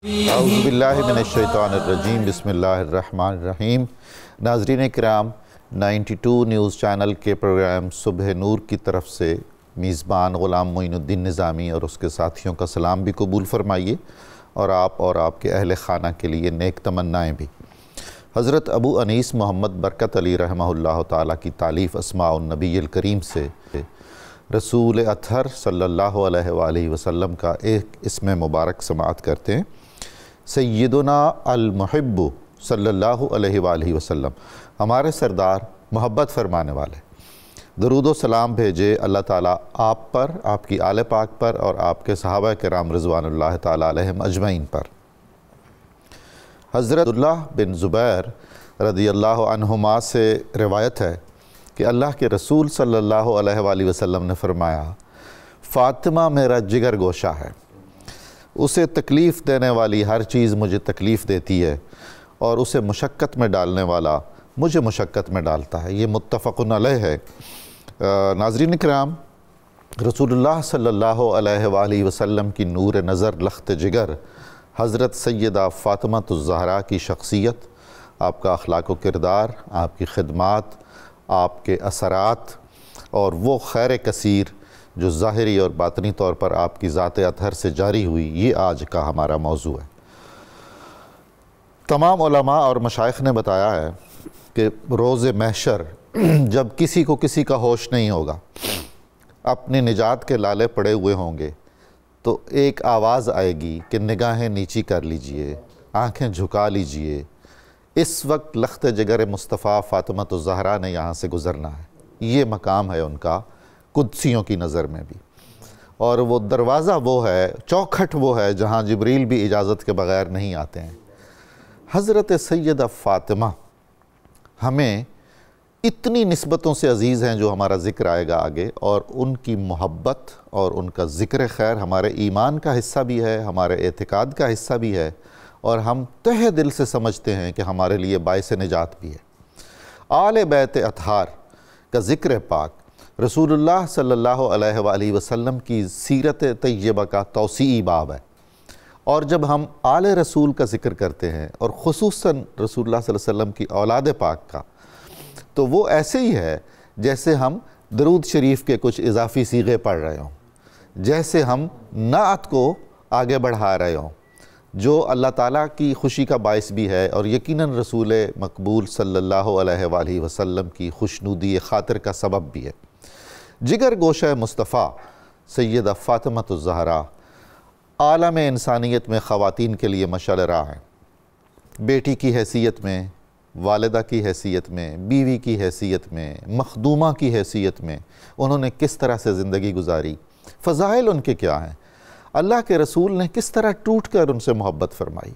اعوذ باللہ من الشیطان الرجیم بسم اللہ الرحمن الرحیم۔ ناظرین کرام، 92 نیوز چینل کے پروگرام صبح نور کی طرف سے میزبان غلام معین الدین نظامی اور اس کے ساتھیوں کا سلام بھی قبول فرمائیے اور آپ کے اہل خانہ کے لیے نیک تمنائیں بھی۔ حضرت ابو انیس محمد برکت علی رحمہ اللہ تعالیٰ کی تالیف اسماء النبی الکریم سے رسول اطہر صلی اللہ علیہ وآلہ وسلم کا ایک اسم مبارک سماعت کرتے ہیں۔ سیدنا المحب صلی اللہ علیہ وآلہ وسلم، ہمارے سردار محبت فرمانے والے، درود و سلام بھیجے اللہ تعالیٰ آپ پر، آپ کی آل پاک پر اور آپ کے صحابہ کرام رضوان اللہ تعالیٰ علیہم اجمعین پر۔ حضرت اللہ بن زبیر رضی اللہ عنہما سے روایت ہے کہ اللہ کے رسول صلی اللہ علیہ وآلہ وسلم نے فرمایا، فاطمہ میرا جگر گوشہ ہے، اسے تکلیف دینے والی ہر چیز مجھے تکلیف دیتی ہے اور اسے مشقت میں ڈالنے والا مجھے مشقت میں ڈالتا ہے۔ یہ متفق علیہ ہے۔ ناظرین کرام، رسول اللہ صلی اللہ علیہ وآلہ وسلم کی نور نظر لخت جگر حضرت سیدہ فاطمہ الزہرا کی شخصیت، آپ کا اخلاق و کردار، آپ کی خدمات، آپ کے اثرات اور وہ خیر کثیر جو ظاہری اور باطنی طور پر آپ کی ذات اطہر سے جاری ہوئی، یہ آج کا ہمارا موضوع ہے۔ تمام علماء اور مشائخ نے بتایا ہے کہ روز محشر جب کسی کو کسی کا ہوش نہیں ہوگا، اپنی نجات کے لالے پڑے ہوئے ہوں گے، تو ایک آواز آئے گی کہ نگاہیں نیچی کر لیجئے، آنکھیں جھکا لیجئے، اس وقت لخت جگر مصطفیٰ فاطمہ الزہرا نے یہاں سے گزرنا ہے۔ یہ مقام ہے ان کا قدسیوں کی نظر میں بھی، اور وہ دروازہ وہ ہے، چوکھٹ وہ ہے جہاں جبریل بھی اجازت کے بغیر نہیں آتے ہیں۔ حضرت سیدہ فاطمہ ہمیں اتنی نسبتوں سے عزیز ہیں جو ہمارا ذکر آئے گا آگے، اور ان کی محبت اور ان کا ذکر خیر ہمارے ایمان کا حصہ بھی ہے، ہمارے اعتقاد کا حصہ بھی ہے، اور ہم تہہ دل سے سمجھتے ہیں کہ ہمارے لیے باعث نجات بھی ہے۔ آل بیت اطہار کا ذکر پاک رسول اللہ صلی اللہ علیہ وآلہ وسلم کی سیرت طیبہ کا توسیعی باب ہے، اور جب ہم آل رسول کا ذکر کرتے ہیں اور خصوصاً رسول اللہ صلی اللہ علیہ وسلم کی اولاد پاک کا، تو وہ ایسے ہی ہے جیسے ہم درود شریف کے کچھ اضافی صیغے پڑھ رہے ہوں، جیسے ہم نعت کو آگے بڑھا رہے ہوں، جو اللہ تعالیٰ کی خوشی کا باعث بھی ہے اور یقیناً رسول مقبول صلی اللہ علیہ وآلہ وسلم کی خوشنودی خاطر کا سبب بھی ہے۔ جگر گوشہ مصطفیٰ سیدہ فاطمہ الزہرا عالم انسانیت میں خواتین کے لیے مشعل راہ ہیں۔ بیٹی کی حیثیت میں، والدہ کی حیثیت میں، بیوی کی حیثیت میں، مخدومہ کی حیثیت میں انہوں نے کس طرح سے زندگی گزاری، فضائل ان کے کیا ہیں، اللہ کے رسول نے کس طرح ٹوٹ کر ان سے محبت فرمائی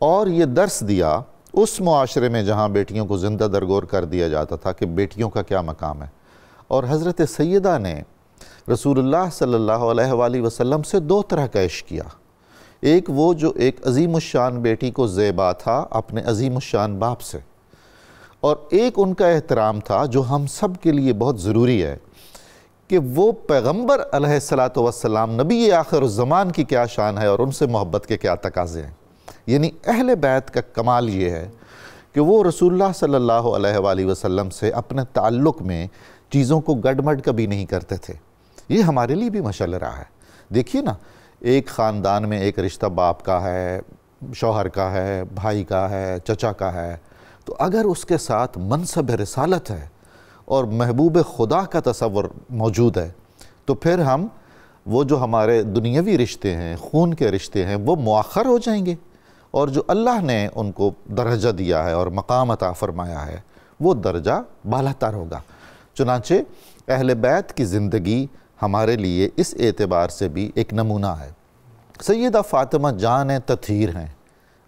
اور یہ درس دیا اس معاشرے میں جہاں بیٹیوں کو زندہ درگور کر دیا جاتا تھا کہ بیٹیوں کا کیا مقام ہے۔ اور حضرت سیدہ نے رسول اللہ صلی اللہ علیہ وآلہ وسلم سے دو طرح کا عشق کیا۔ ایک وہ جو ایک عظیم الشان بیٹی کو زیبا تھا اپنے عظیم الشان باپ سے، اور ایک ان کا احترام تھا جو ہم سب کے لیے بہت ضروری ہے کہ وہ پیغمبر علیہ السلام نبی آخر الزمان کی کیا شان ہے اور ان سے محبت کے کیا تقاضے ہیں۔ یعنی اہل بیت کا کمال یہ ہے کہ وہ رسول اللہ صلی اللہ علیہ وآلہ وسلم سے اپنے تعلق میں چیزوں کو گڑمڑ کبھی نہیں کرتے تھے۔ یہ ہمارے لیے بھی مشعل راہ ہے۔ دیکھیے نا، ایک خاندان میں ایک رشتہ باپ کا ہے، شوہر کا ہے، بھائی کا ہے، چچا کا ہے، تو اگر اس کے ساتھ منصب رسالت ہے اور محبوب خدا کا تصور موجود ہے، تو پھر ہم وہ جو ہمارے دنیاوی رشتے ہیں، خون کے رشتے ہیں، وہ مؤخر ہو جائیں گے، اور جو اللہ نے ان کو درجہ دیا ہے اور مقام عطا فرمایا ہے وہ درجہ بالا تر ہوگا۔ چنانچہ اہل بیت کی زندگی ہمارے لیے اس اعتبار سے بھی ایک نمونہ ہے۔ سیدہ فاطمہ جان تطہیر ہیں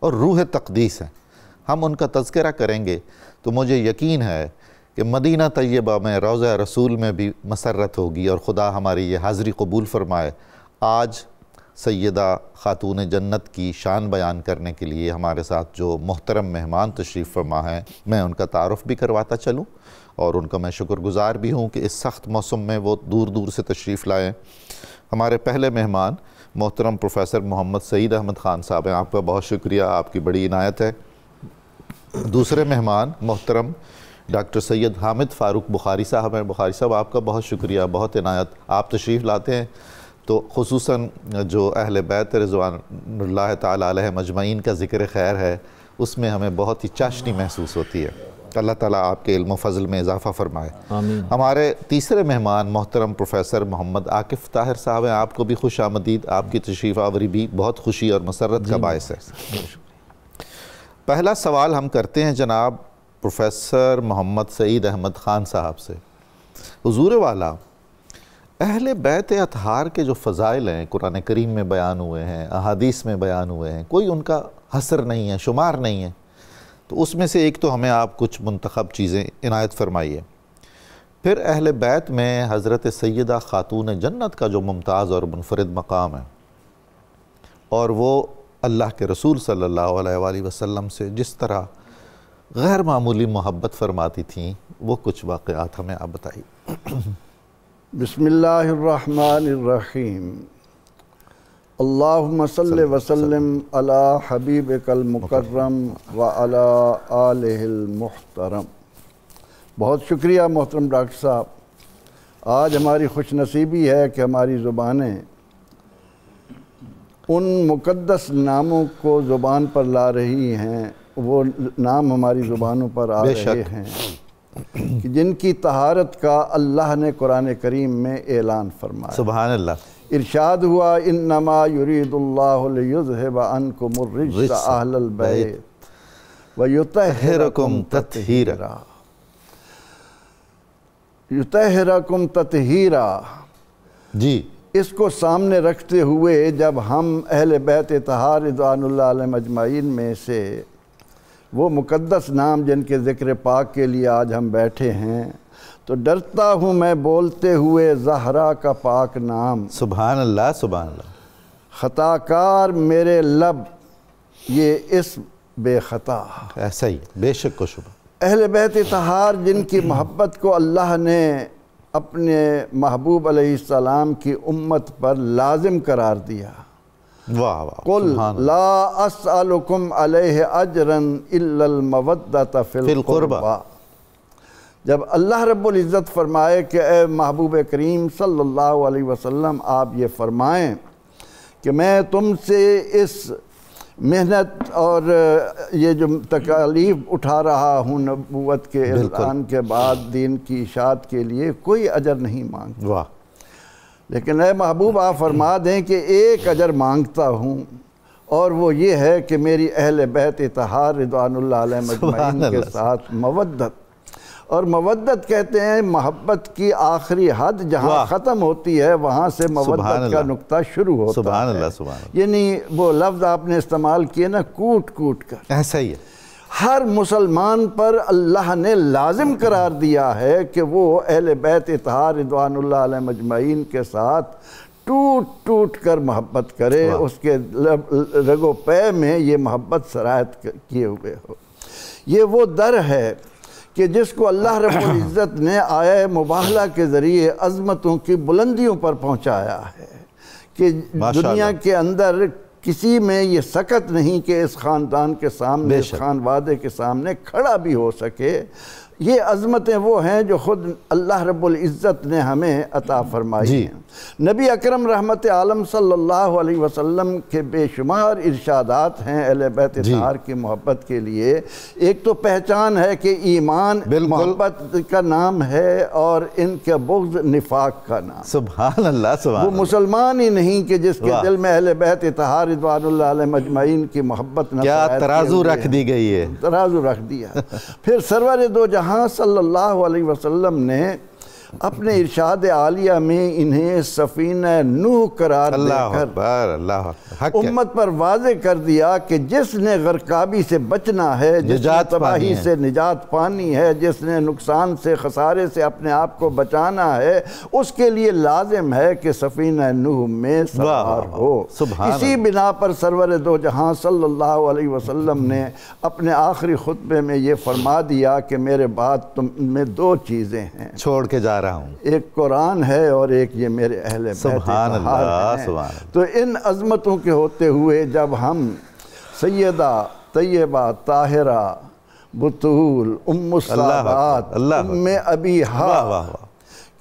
اور روح تقدیس ہیں۔ ہم ان کا تذکرہ کریں گے تو مجھے یقین ہے کہ مدینہ طیبہ میں روضہ رسول میں بھی مسرت ہوگی، اور خدا ہماری یہ حاضری قبول فرمائے۔ آج سیدہ خاتون جنت کی شان بیان کرنے کے لیے ہمارے ساتھ جو محترم مہمان تشریف فرما ہیں، میں ان کا تعارف بھی کرواتا چلوں، اور ان کا میں شکر گزار بھی ہوں کہ اس سخت موسم میں وہ دور دور سے تشریف لائیں۔ ہمارے پہلے مہمان محترم پروفیسر محمد سعید احمد خان صاحب ہیں، آپ کا بہت شکریہ، آپ کی بڑی عنایت ہے۔ دوسرے مہمان محترم ڈاکٹر سید حامد فاروق بخاری صاحب ہیں۔ بخاری صاحب آپ کا بہت شکریہ، بہت عنایت، آپ تشریف لاتے ہیں تو خصوصاً جو اہل بیت رضوان اللہ تعالیٰ علیہ مجمعین کا ذکر خیر ہے اس میں ہمیں بہت ہی چاشنی محسوس ہوتی ہے۔ اللہ تعالیٰ آپ کے علم و فضل میں اضافہ فرمائے۔ آمین۔ ہمارے تیسرے مہمان محترم پروفیسر محمد عاقف طاہر صاحب ہیں، آپ کو بھی خوش آمدید، آپ کی تشریف آوری بھی بہت خوشی اور مسرت کا باعث ہے۔ پہلا سوال ہم کرتے ہیں جناب پروفیسر محمد سعید احمد خان صاحب سے۔ حضور والا، اہل بیت اطہار کے جو فضائل ہیں قرآن کریم میں بیان ہوئے ہیں، احادیث میں بیان ہوئے ہیں، کوئی ان کا حصر نہیں ہے، شمار نہیں ہے، تو اس میں سے ایک تو ہمیں آپ کچھ منتخب چیزیں عنایت فرمائیے۔ پھر اہل بیت میں حضرت سیدہ خاتون جنت کا جو ممتاز اور منفرد مقام ہے، اور وہ اللہ کے رسول صلی اللہ علیہ وآلہ وسلم سے جس طرح غیر معمولی محبت فرماتی تھیں، وہ کچھ واقعات ہمیں آپ بتائیے۔ بسم اللہ الرحمن الرحیم۔ اللہم صلی وسلم علی حبیبک المکرم وعلی آلہ المحترم۔ بہت شکریہ محترم ڈاکٹر صاحب، آج ہماری خوش نصیبی ہے کہ ہماری زبانیں ان مقدس ناموں کو زبان پر لا رہی ہیں، وہ نام ہماری زبانوں پر آ رہے ہیں کہ جن کی طہارت کا اللہ نے قرآن کریم میں اعلان فرمایا۔ سبحان اللہ۔ ارشاد ہوا انما یرید اللہ لیذہب عنکم الرجس اہل البیت ویطہرکم تطہیرا۔ یطہرکم تطہیرا، جی، اس کو سامنے رکھتے ہوئے جب ہم اہل بیت طہار رضوان اللہ علیہم اجمعین میں سے وہ مقدس نام جن کے ذکر پاک کے لیے آج ہم بیٹھے ہیں، تو ڈرتا ہوں میں بولتے ہوئے زہرا کا پاک نام۔ سبحان اللہ، سبحان اللہ۔ خطا کار میرے لب یہ اسم بے خطا۔ ایسا ہی، بے شک و شبہ۔ اہل بیت طہار جن کی محبت کو اللہ نے اپنے محبوب علیہ السلام کی امت پر لازم قرار دیا۔ واہ واہ، قل لا اسألکم علیہ اجرا الا المودۃ فی القربہ۔ جب اللہ رب العزت فرمائے کہ اے محبوب کریم صلی اللہ علیہ وسلم آپ یہ فرمائیں کہ میں تم سے اس محنت اور یہ جو تکالیف اٹھا رہا ہوں نبوت کے اعلان کے بعد دین کی اشاعت کے لیے، کوئی اجر نہیں مانگتا، واہ، لیکن اے محبوب آپ فرما دیں کہ ایک اجر مانگتا ہوں، اور وہ یہ ہے کہ میری اہل بیت طہار رضوان اللہ علیہ مجمعین کے ساتھ مودت۔ اور مودت کہتے ہیں محبت کی آخری حد جہاں ختم ہوتی ہے وہاں سے مودت کا نقطہ شروع ہوتا ہے۔ سبحان اللہ، سبحان اللہ۔ یعنی وہ لفظ آپ نے استعمال کیے نا، کوٹ کوٹ کر۔ ایسا ہی ہے۔ ہر مسلمان پر اللہ نے لازم قرار دیا ہے کہ وہ اہل بیت طہار رضوان اللہ علیہ مجمعین کے ساتھ ٹوٹ ٹوٹ کر محبت کرے، اس کے رگ و پے میں یہ محبت سرایت کیے ہوئے ہو۔ یہ وہ در ہے کہ جس کو اللہ رب العزت نے آیہ مباہلہ کے ذریعے عظمتوں کی بلندیوں پر پہنچایا ہے کہ دنیا کے اندر کسی میں یہ سکت نہیں کہ اس خاندان کے سامنے، اس خانوادے کے سامنے کھڑا بھی ہو سکے۔ یہ عظمتیں وہ ہیں جو خود اللہ رب العزت نے ہمیں عطا فرمائی ہیں۔ نبی اکرم رحمت عالم صلی اللہ علیہ وسلم کے بے شمار ارشادات ہیں اہل بیت طہار کی محبت کے لیے۔ ایک تو پہچان ہے کہ ایمان محبت کا نام ہے اور ان کے بغض نفاق کا نام۔ سبحان اللہ، سبحان اللہ۔ وہ مسلمان ہی نہیں کہ جس کے دل میں اہل بیت طہار رضوان اللہ علیہ مجمعین کی محبت نہ کیا ترازو رکھ دی گئی ہے، ترازو رکھ دیا۔ پھر سرور دو جہاں صلی اللہ علیہ وسلم نے اپنے ارشاد عالیہ میں انہیں سفینہ نوح قرار دے کر امت پر واضح کر دیا کہ جس نے غرقابی سے بچنا ہے، جس نے تباہی سے نجات پانی ہے، جس نے نقصان سے خسارے سے اپنے آپ کو بچانا ہے، اس کے لیے لازم ہے کہ سفینہ نوح میں سوار ہو۔ اسی بنا پر سرور دو جہاں صلی اللہ علیہ وسلم نے اپنے آخری خطبے میں یہ فرما دیا کہ میرے بعد تم میں دو چیزیں ہیں چھوڑ کے جا رہا ہوں، ایک قرآن ہے اور ایک یہ میرے اہل بیت سبحان اللہ ہیں۔ سبحان اللہ۔ تو ان عظمتوں کے ہوتے ہوئے جب ہم سیدہ طیبہ طاہرہ بطول ام السادات ام ابیہا،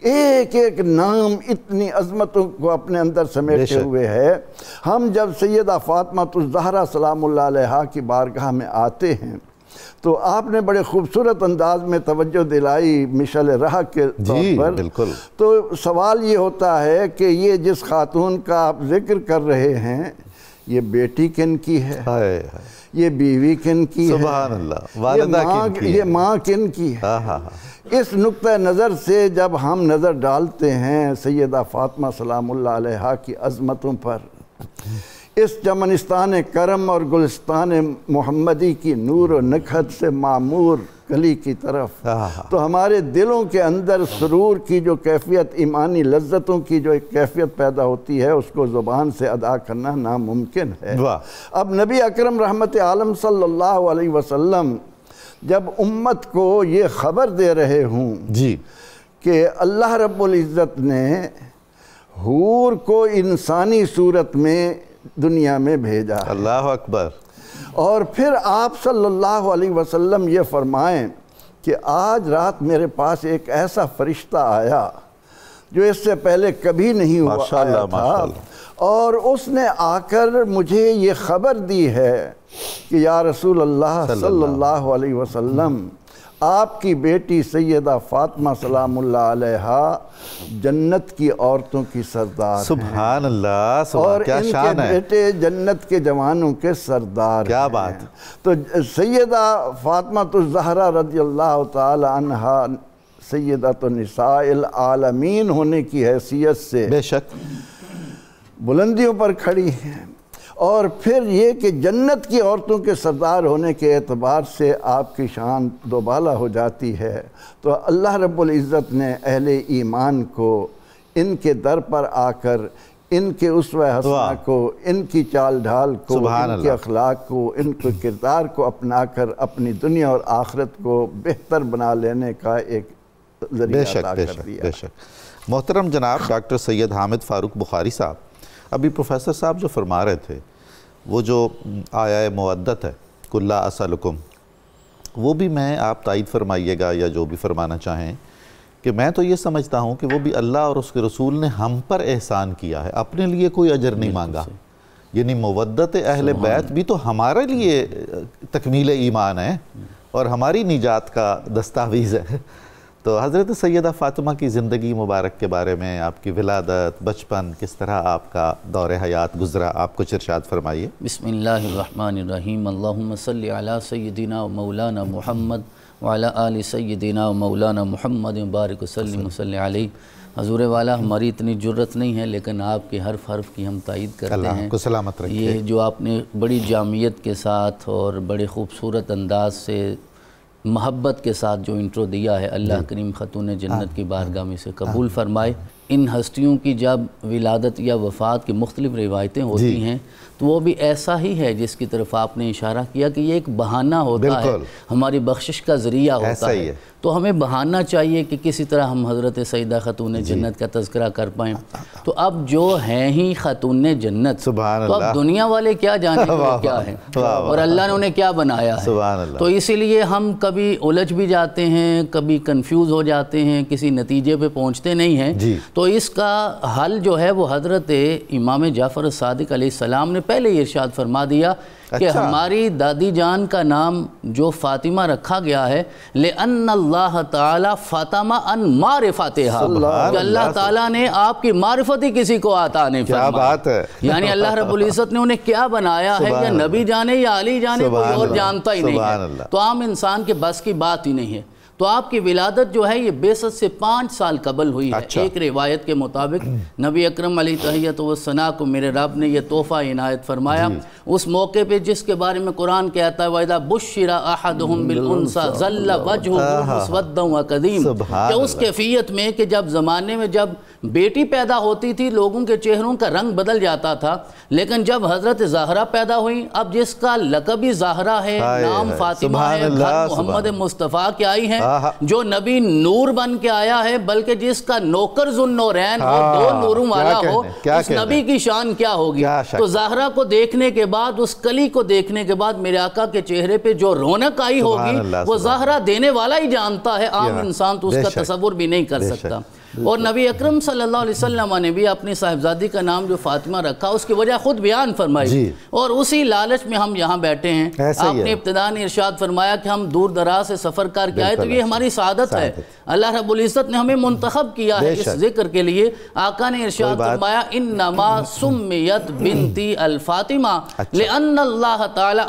ایک ایک نام اتنی عظمتوں کو اپنے اندر سمیٹے ہوئے ہے، ہم جب سیدہ فاطمہ الزہرا سلام اللہ علیہا کی بارگاہ میں آتے ہیں تو آپ نے بڑے خوبصورت انداز میں توجہ دلائی مشعل راہ کے طور پر۔ بالکل۔ تو سوال یہ ہوتا ہے کہ یہ جس خاتون کا آپ ذکر کر رہے ہیں، یہ بیٹی کن کی ہے، یہ بیوی کن کی ہے، سبحان اللہ، والدہ کن کی ہے، یہ ماں کن کی ہے؟ اس نقطہ نظر سے جب ہم نظر ڈالتے ہیں سیدہ فاطمہ سلام اللہ علیہا کی عظمتوں پر، اس چمنستان کرم اور گلستان محمدی کی نور و نکھت سے معمور گلی کی طرف، تو ہمارے دلوں کے اندر سرور کی جو کیفیت، ایمانی لذتوں کی جو ایک کیفیت پیدا ہوتی ہے، اس کو زبان سے ادا کرنا ناممکن ہے۔ اب نبی اکرم رحمت عالم صلی اللہ علیہ وسلم جب امت کو یہ خبر دے رہے ہوں کہ اللہ رب العزت نے حور کو انسانی صورت میں دنیا میں بھیجا، اللہ اکبر، اور پھر آپ صلی اللہ علیہ وسلم یہ فرمائیں کہ آج رات میرے پاس ایک ایسا فرشتہ آیا جو اس سے پہلے کبھی نہیں آیا تھا، اور اس نے آ کر مجھے یہ خبر دی ہے کہ یا رسول اللہ صلی اللہ علیہ وسلم، آپ کی بیٹی سیدہ فاطمہ سلام اللہ علیہا جنت کی عورتوں کی سردار ہیں، سبحان اللہ، اور کیا ان کے شان ہے، بیٹے جنت کے جوانوں کے سردار ہیں۔ کیا بات! تو سیدہ فاطمہ الزہرا رضی اللہ تعالی عنہا سیدۃ النساء العالمین ہونے کی حیثیت سے بے شک بلندیوں پر کھڑی ہیں، اور پھر یہ کہ جنت کی عورتوں کے سردار ہونے کے اعتبار سے آپ کی شان دوبالا ہو جاتی ہے۔ تو اللہ رب العزت نے اہل ایمان کو ان کے در پر آ کر ان کے اسوہ حسنہ کو، ان کی چال ڈھال کو، ان کے اخلاق کو، ان کے کردار کو اپنا کر اپنی دنیا اور آخرت کو بہتر بنا لینے کا ایک ذریعہ عطا کر دیا۔ بے شک۔ محترم جناب ڈاکٹر سید حامد فاروق بخاری صاحب، ابھی پروفیسر صاحب جو فرما رہے تھے، وہ جو آیہ مودت ہے، قُلْ لَا أَسْأَلُكُمْ، وہ بھی میں آپ تائید فرمائیے گا یا جو بھی فرمانا چاہیں، کہ میں تو یہ سمجھتا ہوں کہ وہ بھی اللہ اور اس کے رسول نے ہم پر احسان کیا ہے، اپنے لیے کوئی اجر نہیں مانگا، یعنی مودت اہل بیت بھی تو ہمارے لیے تکمیل ایمان ہے اور ہماری نجات کا دستاویز ہے۔ تو حضرت سیدہ فاطمہ کی زندگی مبارک کے بارے میں، آپ کی ولادت، بچپن، کس طرح آپ کا دور حیات گزرا، آپ کچھ ارشاد فرمائیے۔ بسم اللہ الرحمن الرحیم، اللہم صلی علی سیدنا و مولانا محمد وعلی آل سیدنا و مولانا محمد مبارک وسلم وصلی علیہ۔ حضور والا، ہماری اتنی جرت نہیں ہے لیکن آپ کے حرف حرف کی ہم تائید کرتے ہیں۔ اللہ کو سلامت رکھے۔ یہ جو آپ نے بڑی جامعیت کے ساتھ اور بڑے خوبصورت انداز سے محبت کے ساتھ جو انٹرو دیا ہے، اللہ کریم خاتون جنت کی بارگاہ میں سے قبول فرمائے۔ ان ہستیوں کی جب ولادت یا وفات کی مختلف روایتیں ہوتی ہیں تو وہ بھی ایسا ہی ہے جس کی طرف آپ نے اشارہ کیا کہ یہ ایک بہانہ ہوتا ہے، ہماری بخشش کا ذریعہ ہوتا ہے۔ تو ہمیں بہانہ چاہیے کہ کسی طرح ہم حضرت سیدہ خاتون جنت کا تذکرہ کر پائیں۔ تو اب جو ہیں ہی خاتون جنت، تو اب دنیا والے کیا جانیں گے کیا ہے اور اللہ نے انہیں کیا بنایا ہے۔ تو اسی لیے ہم کبھی الجھ بھی جاتے ہیں، کبھی کنفیوز ہو جاتے ہیں، کسی نتیجے پہ پہنچتے نہیں ہیں۔ تو اس کا حل جو ہے وہ حضرت امام جعفر صادق علیہ السلام نے پہلے ہی ارشاد فرما دیا کہ ہماری دادی جان کا نام جو فاطمہ رکھا گیا ہے لِأَنَّ اللَّهَ تَعَالَى فَاطَمَ عَنْ مَعْرِفَتِهَا، کہ اللہ تعالیٰ نے آپ کی معرفت ہی کسی کو عطا نہیں فرمائی۔ کیا بات ہے! یعنی اللہ رب العزت نے انہیں کیا بنایا ہے، یا نبی جانے یا علی جانے، کوئی اور جانتا ہی نہیں ہے۔ تو عام انسان کے بس کی بات ہی نہیں ہے۔ تو آپ کی ولادت جو ہے یہ بعثت سے 5 سال قبل ہوئی ہے۔ ایک روایت کے مطابق نبی اکرم علیہ تحیت و ثنا کو میرے رب نے یہ تحفہ عنایت فرمایا اس موقع پہ جس کے بارے میں قرآن کہتا ہے وَإِذَا بُشِّرَ أَحَدُهُمْ بِالْأُنْثَىٰ ظَلَّ وَجْهُهُ مُسْوَدًّا وَكَظِيمًا، کہ اس کیفیت میں کہ جب زمانے میں جب بیٹی پیدا ہوتی تھی لوگوں کے چہروں کا رنگ بدل جاتا تھا، لیکن جب حضرت زہرہ پیدا ہوئی، اب جس کا لقب ہی زہرہ ہے، نام فاطمہ ہے، گھر محمد مصطفیٰ کے آئی ہیں، جو نبی نور بن کے آیا ہے، بلکہ جس کا نوکر ذوالنورین ہو، 2 نوروں والا ہو، اس نبی کی شان کیا ہوگی؟ تو زہرہ کو دیکھنے کے بعد، اس کلی کو دیکھنے کے بعد میرے آقا کے چہرے پہ جو رونق آئی ہوگی وہ زہرہ دینے والا ہی جانتا ہے، عام انسان تو اس کا تصور بھی نہیں کر سکتا۔ اور نبی اکرم صلی اللہ علیہ وسلم نے بھی اپنی صاحبزادی کا نام جو فاطمہ رکھا اس کی وجہ خود بیان فرمائی، اور اسی لالچ میں ہم یہاں بیٹھے ہیں۔ آپ نے ابتداء ارشاد فرمایا کہ ہم دور دراز سے سفر کر کے آئے، تو یہ ہماری سعادت ہے، اللہ رب العزت نے ہمیں منتخب کیا ہے اس ذکر کے لیے۔ آقا نے ارشاد فرمایا انما سمیت بنتی الفاطمہ لأن اللہ تعالی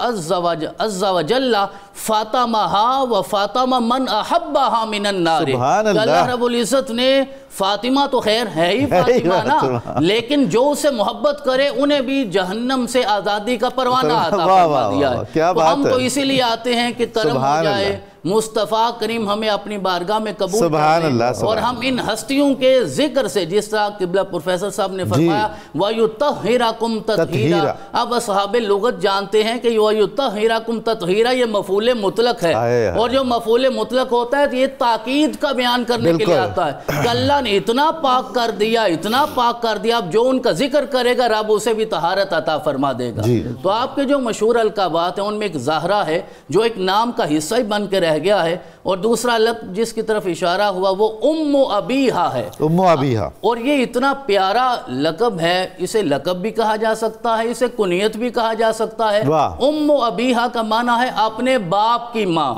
عز وجل فاطمہا و فاطمہ من احبہا من النار، اللہ رب العزت نے فاطمہ تو خیر ہے ہی فاطمہ نا، لیکن جو اسے محبت کرے انہیں بھی جہنم سے آزادی کا پروانہ عطا فرما دیا ہے۔ تو ہم تو اسی لیے آتے ہیں کہ کرم ہو جائے، مصطفیٰ کریم ہمیں اپنی بارگاہ میں قبول کریں، اور ہم ان ہستیوں کے ذکر سے جس طرح قبلہ پروفیسر صاحب نے فرمایا وَيُطَهِّرَكُمْ تَطْهِيرًا، اب اصحاب لغت جانتے ہیں کہ وَيُطَهِّرَكُمْ تَطْهِيرًا یہ مفعول مطلق ہے، اور جو مفعول مطلق ہوتا ہے یہ تاکید کا بیان کرنے کے لیے آتا ہے کہ اللہ نے اتنا پاک کر دیا، اتنا پاک کر دیا، اب جو ان کا ذکر کرے گا رب اسے بھی طہارت عطا فرما دے گا۔ تو آپ کے جو مشہور القابات ہیں ان میں ایک زہرہ ہے جو ایک نام کا حصہ ہی بن کے رہ گیا ہے، اور دوسرا لفظ جس کی طرف اشارہ ہوا وہ ام ابیہا ہے، ام ابیہا، اور یہ اتنا پیارا لقب ہے، اسے لقب بھی کہا جا سکتا ہے، اسے کنیت بھی کہا جا سکتا ہے۔ ام ابیہا کا معنی ہے اپنے باپ کی ماں۔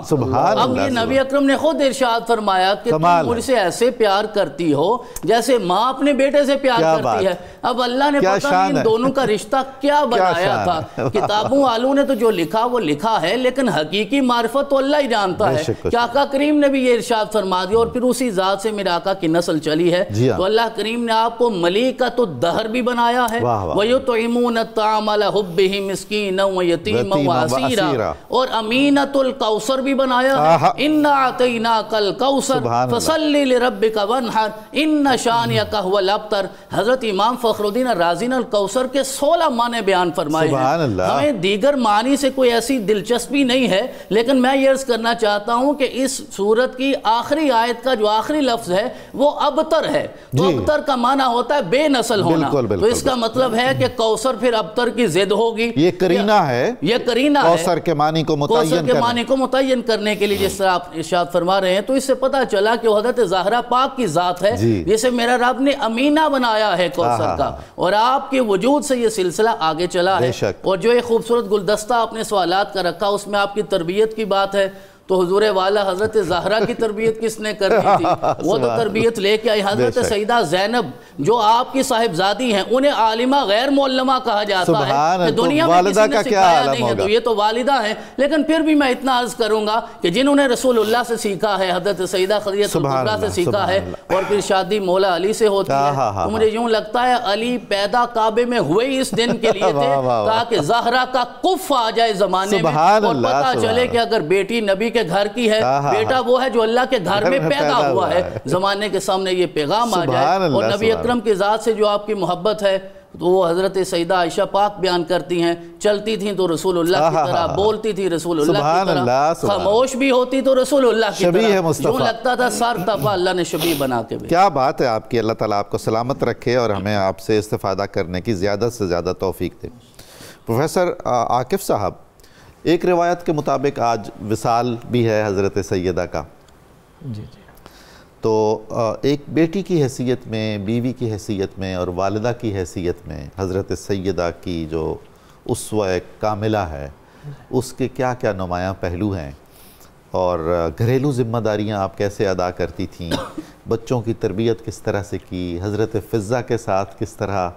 اب یہ نبی اکرم نے خود ارشاد فرمایا کہ تم مجھ سے ایسے پیار کرتی ہو جیسے ماں اپنے بیٹے سے پیار کرتی ہے۔ اب اللہ نے پتہ نہیں ان دونوں کا رشتہ کیا بنایا تھا، کتابوں والوں نے تو جو لکھا وہ لکھا ہے، لیکن حقیقی معرفت تو اللہ ہی جانتا ہے کہ آقا کریم نے بھی یہ ارشاد فرما دیا، اور پھر اسی ذات سے میرے آقا کی نسل چلی ہے۔ تو اللہ کریم نے آپ کو ملیکۃ الدہر بھی بنایا ہے، وَيُطْعِمُونَ الطَّعَامَ عَلَىٰ حُبِّهِ مِسْكِينًا وَيَتِيمًا وَأَسِيرًا، اور امینۃ الکوثر بھی بنایا ہے، اِنَّا أَعْطَيْنَاكَ الْكَوْثَرَ فَصَلِّ لِرَبِّكَ وَانْحَرْ إِنَّ شَانِئَكَ هُوَ الْأَبْتَرُ۔ حضرت امام فخر الدین الرازی نے الکوثر کے 16 معنی بیان فرمائے ہیں۔ ہمیں دیگر معنی سے کوئی ایسی دلچسپی نہیں ہے، لیکن میں یہ عرض کرنا چاہتا ہوں کہ اس سورت کی آخری آیت کا جو آخری لفظ ہے وہ ابتر ہے، تو ابتر کا معنی ہوتا ہے بے نسل ہونا، تو اس کا مطلب ہے کہ کوثر پھر ابتر کی ضد ہوگی، یہ کرینہ ہے، یہ کرینہ ہے کوثر کے معنی کو متعین کرنے کے لیے جس طرح آپ ارشاد فرما رہے ہیں۔ تو اس سے پتہ چلا کہ حضرت زہرہ پاک کی ذات ہے جسے میرا رب نے امینہ بنایا ہے کوثر کا، اور آپ کے وجود سے یہ سلسلہ آگے چلا ہے۔ اور جو ایک خوبصورت گلدستہ آپ نے سوالات کا رکھا اس میں آپ کی تربیت کی بات ہے، تو حضور والا حضرت زہرہ کی تربیت کس نے کرنی تھی؟ وہ تو تربیت لے کے آئی حضرت سیدہ زینب جو آپ کی صاحبزادی ہیں، انہیں عالمہ غیر معلمہ کہا جاتا ہے کہ دنیا میں کسی نے سکھایا نہیں ہے، تو یہ تو والدہ ہیں۔ لیکن پھر بھی میں اتنا عرض کروں گا کہ جنہوں نے رسول اللہ سے سیکھا ہے، حضرت سیدہ خدیجہ کبریٰ سے سیکھا ہے، اور پھر شادی مولا علی سے ہوتی ہے، تو مجھے یوں لگتا ہے علی پیدا کعبے میں ہوئے اس دن کے لیے تھے تاکہ زہرہ کا کف آ جائے زمانے میں، اور پتہ چلے کہ اگر بیٹی نبی کے گھر کی ہے، بیٹا وہ ہے جو اللہ کے گھر میں پیدا ہوا ہے، زمانے کے سامنے یہ پیغام آ جائے۔ اور نبی اکرم کی ذات سے جو آپ کی محبت ہے تو وہ حضرت سیدہ عائشہ پاک بیان کرتی ہیں، چلتی تھیں تو رسول اللہ کی طرح، بولتی تھی رسول اللہ کی طرح، خاموش بھی ہوتی تو رسول اللہ کی طرح، جو لگتا تھا سر تفا اللہ نے شبیہ بنا کے بھی۔ کیا بات ہے آپ کی، اللہ تعالیٰ آپ کو سلامت رکھے اور ہمیں آپ سے استفادہ کرنے کی زیادہ سے زیادہ توفیق دے۔ پروفیسر عاقف صاحب، ایک روایت کے مطابق آج وصال بھی ہے حضرت سیدہ کا، تو ایک بیٹی کی حیثیت میں، بیوی کی حیثیت میں اور والدہ کی حیثیت میں حضرت سیدہ کی جو اسوہ کاملہ ہے اس کے کیا کیا نمایاں پہلو ہیں، اور گھریلو ذمہ داریاں آپ کیسے ادا کرتی تھیں، بچوں کی تربیت کس طرح سے کی، حضرت فضہ کے ساتھ کس طرح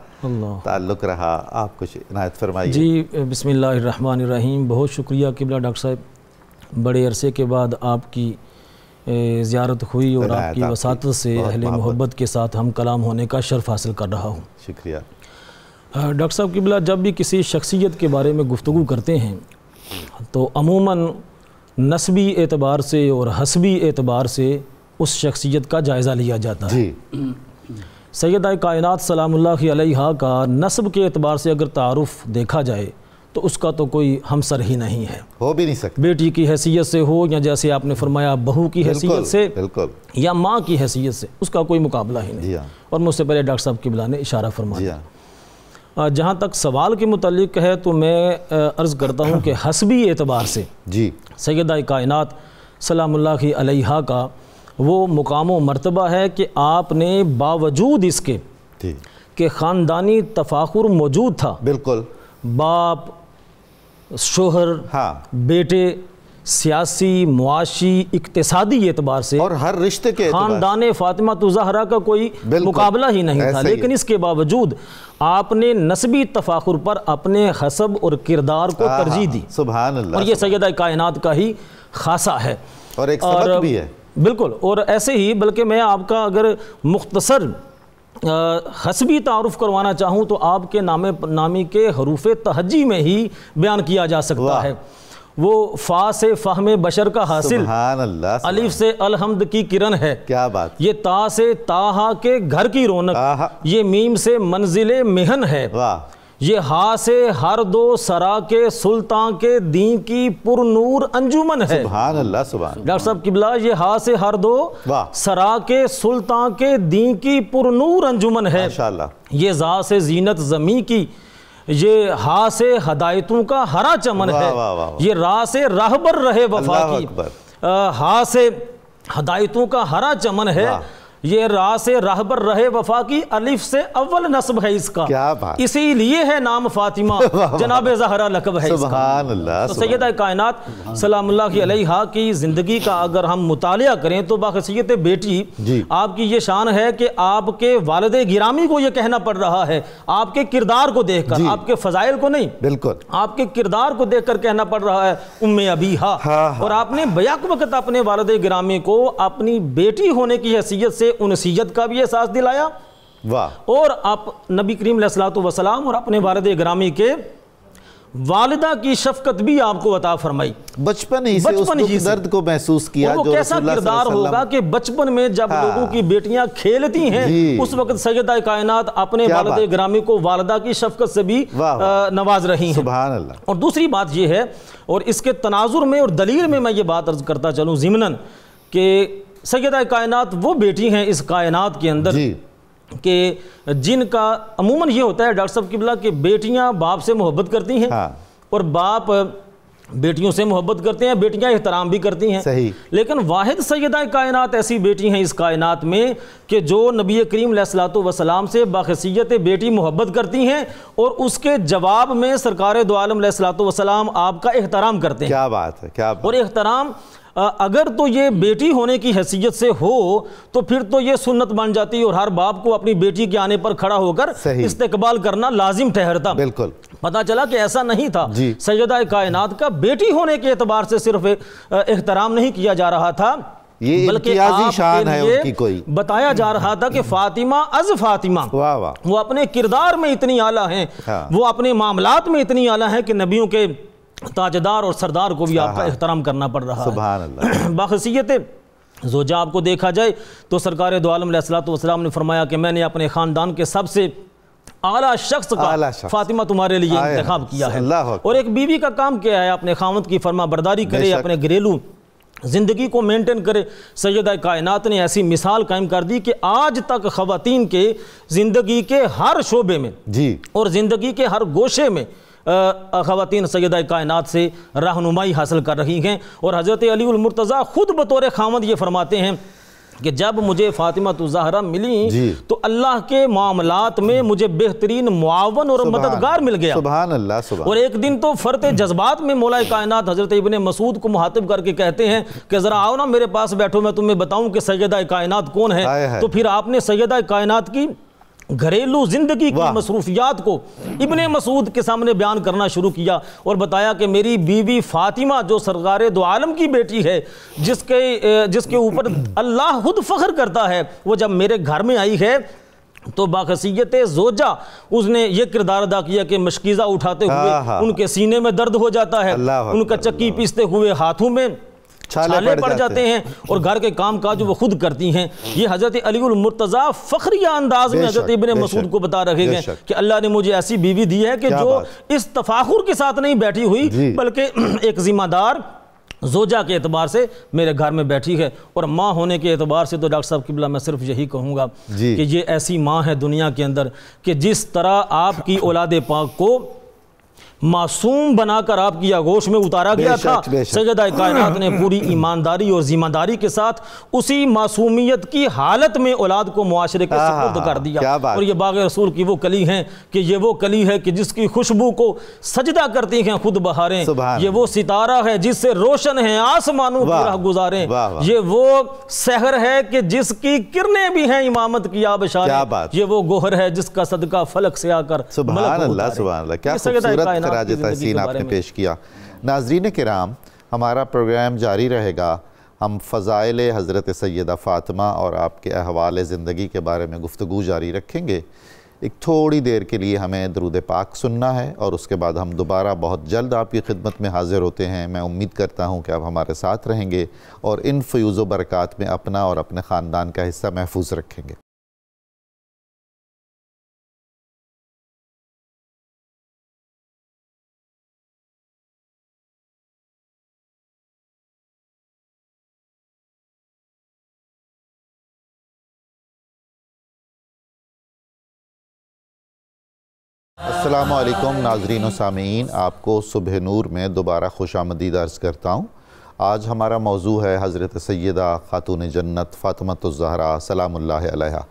تعلق رہا، آپ کچھ عنایت فرمائیے۔ جی بسم اللہ الرحمن الرحیم، بہت شکریہ قبلہ ڈاکٹر صاحب، بڑے عرصے کے بعد آپ کی زیارت ہوئی اور آپ کی وساطت سے اہل محبت کے ساتھ ہم کلام ہونے کا شرف حاصل کر رہا ہوں۔ شکریہ۔ ڈاکٹر صاحب قبلہ، جب بھی کسی شخصیت کے بارے میں گفتگو کرتے ہیں تو عموماً نسبی اعتبار سے اور حسبی اعتبار سے اس شخصیت کا جائزہ لیا جاتا ہے۔ سیدہ کائنات سلام اللہ علیہا کا نسب کے اعتبار سے اگر تعارف دیکھا جائے تو اس کا تو کوئی ہمسر ہی نہیں ہے، ہو بھی نہیں سکتا، بیٹی کی حیثیت سے ہو یا جیسے آپ نے فرمایا بہو کی حیثیت سے یا ماں کی حیثیت سے، اس کا کوئی مقابلہ ہی نہیں۔ اور مجھ سے پہلے ڈاکٹر صاحب قبلہ نے اشارہ فرمایا۔ جہاں تک سوال کے متعلق ہے تو میں عرض کرتا ہوں کہ حسبی اعتبار سے سیدہ کائنات سلام اللہ علیہا کا وہ مقام و مرتبہ ہے کہ آپ نے باوجود اس کے کہ خاندانی تفاخر موجود تھا، بالکل باپ، شوہر، بیٹے، سیاسی، معاشی، اقتصادی اعتبار سے اور ہر رشتے کے خاندان فاطمہ زہرا کا کوئی مقابلہ ہی نہیں تھا، لیکن اس کے باوجود آپ نے نسبی تفاخر پر اپنے حسب اور کردار کو ترجیح دی۔ سبحان اللہ۔ اور یہ سیدہ کائنات کا ہی خاصہ ہے اور ایک سبق بھی ہے، بالکل۔ اور ایسے ہی بلکہ میں آپ کا اگر مختصر حسبی تعارف کروانا چاہوں تو آپ کے نامی کے حروف تہجی میں ہی بیان کیا جا سکتا ہے۔ وہ فا سے فہم بشر کا حاصل، سبحان اللہ، الف سے الحمد کی کرن ہے، کیا بات، یہ تا سے تاہا کے گھر کی رونق، یہ میم سے منزل مہن ہے، یہ ہا سے ہر دو سرا کے سلطان کے دین کی پر نور انجمن ہے۔ سبحان اللہ، سبحان اللہ۔ ڈاکٹر صاحب قبلہ، یہ ہا سے ہر دو سرا کے سلطان کے دین کی پر نور انجمن ہے، یہ زا سے زینت زمین کی، یہ ہا سے ہدایتوں کا ہرا چمن ہے، یہ را سے راہبر رہے وفا کی، ہا سے ہدایتوں کا ہرا چمن ہے، یہ را سے راہبر رہے وفا کی، الف سے اول نسب ہے اس کا، اسی لیے ہے نام فاطمہ، جناب زہرا لقب ہے اس کا۔ سبحان اللہ۔ تو سیدہ کائنات سلام اللہ علیہا کی زندگی کا اگر ہم مطالعہ کریں تو باخصیت بیٹی آپ کی یہ شان ہے کہ آپ کے والد گرامی کو یہ کہنا پڑ رہا ہے، آپ کے کردار کو دیکھ کر، آپ کے فضائل کو نہیں، بالکل آپ کے کردار کو دیکھ کر کہنا پڑ رہا ہے ام ابیہا۔ اور آپ نے بیک وقت اپنے والد گرامی کو اپنی بیٹی ہونے کی حیثیت سے انسیت کا بھی احساس دلایا، اور آپ نبی کریم علیہ الصلوۃ والسلام اور اپنے والد گرامی کے والدہ کی شفقت بھی آپ کو عطا فرمائی، بچپن ہی سے اس درد کو محسوس کیا۔ وہ کیسا کردار ہوگا کہ بچپن میں جب لوگوں کی بیٹیاں کھیلتی ہیں اس وقت سیدہ کائنات اپنے والد گرامی کو والدہ کی شفقت سے بھی نواز رہی ہیں۔ سبحان اللہ۔ اور دوسری بات یہ ہے، اور اس کے تناظر میں اور دلیل میں یہ بات عرض کرتا چلوں ضمناً، کہ سیدہ کائنات وہ بیٹی ہیں اس کائنات کے اندر کہ جن کا عموماً یہ ہوتا ہے ڈاکٹر صاحب قبلہ کہ بیٹیاں باپ سے محبت کرتی ہیں اور باپ بیٹیوں سے محبت کرتے ہیں، بیٹیاں احترام بھی کرتی ہیں، لیکن واحد سیدہ کائنات ایسی بیٹی ہیں اس کائنات میں کہ جو نبی کریم علیہ الصلوۃ والسلام سے باخصیت بیٹی محبت کرتی ہیں اور اس کے جواب میں سرکار دو عالم علیہ الصلوۃ والسلام آپ کا احترام کرتے ہیں۔ کیا بات ہے، کیا بات۔ اور احترام اگر تو یہ بیٹی ہونے کی حیثیت سے ہو تو پھر تو یہ سنت بن جاتی اور ہر باپ کو اپنی بیٹی کے آنے پر کھڑا ہو کر استقبال کرنا لازم ٹھہرتا۔ بالکل پتہ چلا کہ ایسا نہیں تھا، سیدہ کائنات کا بیٹی ہونے کے اعتبار سے صرف احترام نہیں کیا جا رہا تھا، بلکہ آپ کے لیے بتایا جا رہا تھا کہ فاطمہ از فاطمہ، وہ اپنے کردار میں اتنی اعلیٰ ہیں، وہ اپنے معاملات میں اتنی اعلیٰ ہیں کہ نبیوں کے تاجدار اور سردار کو بھی آپ کا احترام کرنا پڑ رہا ہے۔ سبحان اللہ۔ باخصیت زوجہ آپ کو دیکھا جائے تو سرکار دو عالم علیہ الصلوۃ والسلام نے فرمایا کہ میں نے اپنے خاندان کے سب سے اعلیٰ شخص کا فاطمہ تمہارے لیے انتخاب کیا ہے۔ اور ایک بیوی کا کام کیا ہے، اپنے خاوند کی فرما برداری کرے، اپنے گھریلو زندگی کو مینٹین کرے۔ سیدہ کائنات نے ایسی مثال قائم کر دی کہ آج تک خواتین کے زندگی کے ہر شعبے میں اور زندگی کے ہر گوشے میں خواتین سیدہ کائنات سے رہنمائی حاصل کر رہی ہیں۔ اور حضرت علی المرتضیٰ خود بطور خاوند یہ فرماتے ہیں کہ جب مجھے فاطمہ زہرا ملی تو اللہ کے معاملات میں مجھے بہترین معاون اور مددگار مل گیا۔ سبحان اللہ۔ اور ایک دن تو فرط جذبات میں مولا کائنات حضرت ابن مسعود کو مخاطب کر کے کہتے ہیں کہ ذرا آؤ نا میرے پاس بیٹھو، میں تمہیں بتاؤں کہ سیدہ کائنات کون ہے۔ تو پھر آپ نے سیدہ کائنات کی گھریلو زندگی کی مصروفیات کو ابن مسعود کے سامنے بیان کرنا شروع کیا اور بتایا کہ میری بیوی فاطمہ جو سرکار دو عالم کی بیٹی ہے، جس کے اوپر اللہ خود فخر کرتا ہے، وہ جب میرے گھر میں آئی ہے تو باخصیت زوجہ اس نے یہ کردار ادا کیا کہ مشکیزہ اٹھاتے ہوئے ان کے سینے میں درد ہو جاتا ہے، ان کا چکی پیستے ہوئے ہاتھوں میں چھالے پڑ جاتے ہیں، اور گھر کے کام کاج وہ خود کرتی ہیں۔ یہ حضرت علی المرتضیٰ فخریہ انداز میں حضرت ابن مسعود کو بتا رہے ہیں کہ اللہ نے مجھے ایسی بیوی دی ہے کہ جو اس تفاخر کے ساتھ نہیں بیٹھی ہوئی بلکہ ایک ذمہ دار زوجہ کے اعتبار سے میرے گھر میں بیٹھی ہے، اور ماں ہونے کے اعتبار سے تو ڈاکٹر صاحب قبلہ میں صرف یہی کہوں گا کہ یہ ایسی ماں ہے دنیا کے اندر کہ جس طرح آپ کی اولاد پاک کو معصوم بنا کر آپ کی آغوش میں اتارا گیا تھا، سیدہ کائنات نے پوری ایمانداری اور ذمہ داری کے ساتھ اسی معصومیت کی حالت میں اولاد کو معاشرے کے سپرد کر دیا۔ اور یہ باغ رسول کی وہ کلی ہیں کہ یہ وہ کلی ہے کہ جس کی خوشبو کو سجدہ کرتی ہیں خود بہاریں، یہ وہ ستارہ ہے جس سے روشن ہیں آسمانوں کی راہ گزاریں، یہ وہ سحر ہے کہ جس کی کرنیں بھی ہیں امامت کی آبشاریں، یہ وہ گوہر ہے جس کا صدقہ فلک سے آ کر سبحان اللہ سبحان اللہ، کیا خوبصورت خراج تحسین آپ نے پیش کیا۔ ناظرین کرام، ہمارا پروگرام جاری رہے گا، ہم فضائل حضرت سیدہ فاطمہ اور آپ کے احوال زندگی کے بارے میں گفتگو جاری رکھیں گے۔ ایک تھوڑی دیر کے لیے ہمیں درود پاک سننا ہے اور اس کے بعد ہم دوبارہ بہت جلد آپ کی خدمت میں حاضر ہوتے ہیں۔ میں امید کرتا ہوں کہ آپ ہمارے ساتھ رہیں گے اور ان فیوز و برکات میں اپنا اور اپنے خاندان کا حصہ محفوظ رکھیں گے۔ السلام علیکم ناظرین و سامعین، آپ کو صبح نور میں دوبارہ خوش آمدید عرض کرتا ہوں۔ آج ہمارا موضوع ہے حضرت سیدہ خاتون جنت فاطمہ الزہرا سلام اللہ علیہا۔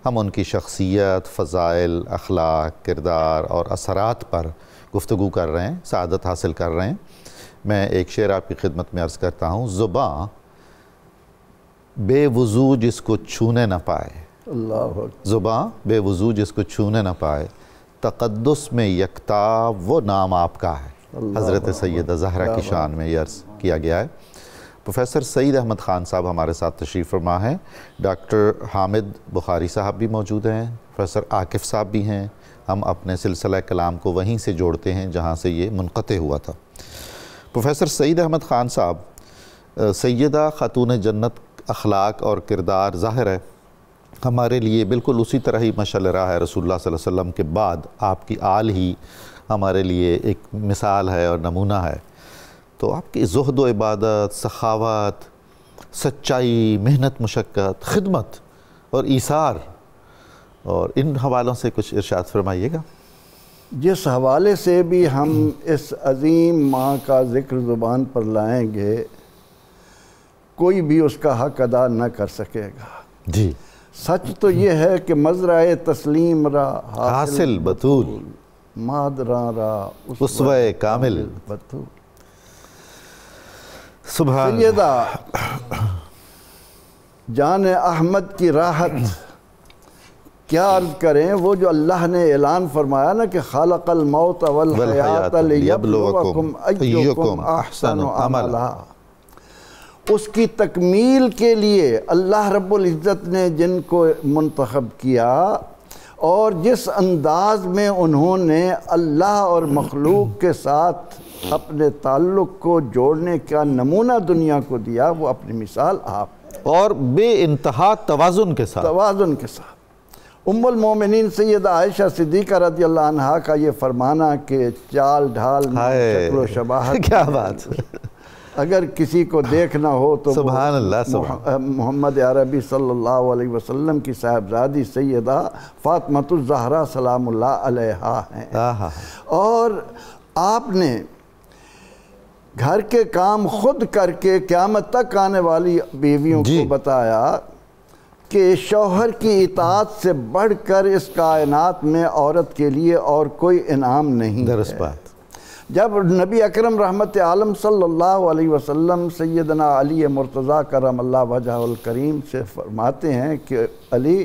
ہم ان کی شخصیت، فضائل، اخلاق، کردار اور اثرات پر گفتگو کر رہے ہیں، سعادت حاصل کر رہے ہیں۔ میں ایک شعر آپ کی خدمت میں عرض کرتا ہوں۔ زباں بے وضو جس کو چھونے نہ پائے، زباں بے وضو جس کو چھونے نہ پائے، تقدس میں یکتا وہ نام آپ کا ہے۔ حضرت سیدہ زہرا کی شان میں یہ عرض کیا گیا ہے۔ پروفیسر سعید احمد خان صاحب ہمارے ساتھ تشریف فرما ہیں، ڈاکٹر حامد بخاری صاحب بھی موجود ہیں، پروفیسر عاکف صاحب بھی ہیں۔ ہم اپنے سلسلہ کلام کو وہیں سے جوڑتے ہیں جہاں سے یہ منقطع ہوا تھا۔ پروفیسر سعید احمد خان صاحب، سیدہ خاتون جنت اخلاق اور کردار ظاہر ہے ہمارے لیے بالکل اسی طرح ہی مشعل راہ ہے۔ رسول اللہ صلی اللہ علیہ وسلم کے بعد آپ کی آل ہی ہمارے لیے ایک مثال ہے اور نمونہ ہے۔ تو آپ کی زہد و عبادت، سخاوت، سچائی، محنت مشقت، خدمت اور ایثار، اور ان حوالوں سے کچھ ارشاد فرمائیے گا۔ جس حوالے سے بھی ہم اس عظیم ماں کا ذکر زبان پر لائیں گے، کوئی بھی اس کا حق ادا نہ کر سکے گا۔ جی، سچ تو یہ ہے کہ مزرعہ تسلیم را حاصل بطول، مادراں را اسوہ کامل بطول۔ سبحان سیدہ جان احمد کی راحت کیا عرض کریں، وہ جو اللہ نے اعلان فرمایا نا کہ خالق الموت والحیات لیبلوکم ایکم احسن عملا، اس کی تکمیل کے لیے اللہ رب العزت نے جن کو منتخب کیا اور جس انداز میں انہوں نے اللہ اور مخلوق کے ساتھ اپنے تعلق کو جوڑنے کا نمونہ دنیا کو دیا، وہ اپنی مثال آپ ہے، اور بے انتہا توازن کے ساتھ۔ ام المومنین سیدہ عائشہ صدیقہ رضی اللہ عنہا کا یہ فرمانا کہ چال ڈھال شکل و شباہت، کیا بات، اگر کسی کو دیکھنا ہو تو سبحان اللہ، محمد عربی صلی اللہ علیہ وسلم کی صاحبزادی سیدہ فاطمہ الزہرا سلام اللہ علیہا ہیں۔ اور آپ نے گھر کے کام خود کر کے قیامت تک آنے والی بیویوں کو بتایا کہ شوہر کی اطاعت سے بڑھ کر اس کائنات میں عورت کے لیے اور کوئی انعام نہیں ہے۔ جب نبی اکرم رحمت عالم صلی اللہ علیہ وسلم سیدنا علی مرتضیٰ کرم اللہ وجہہ الکریم سے فرماتے ہیں کہ علی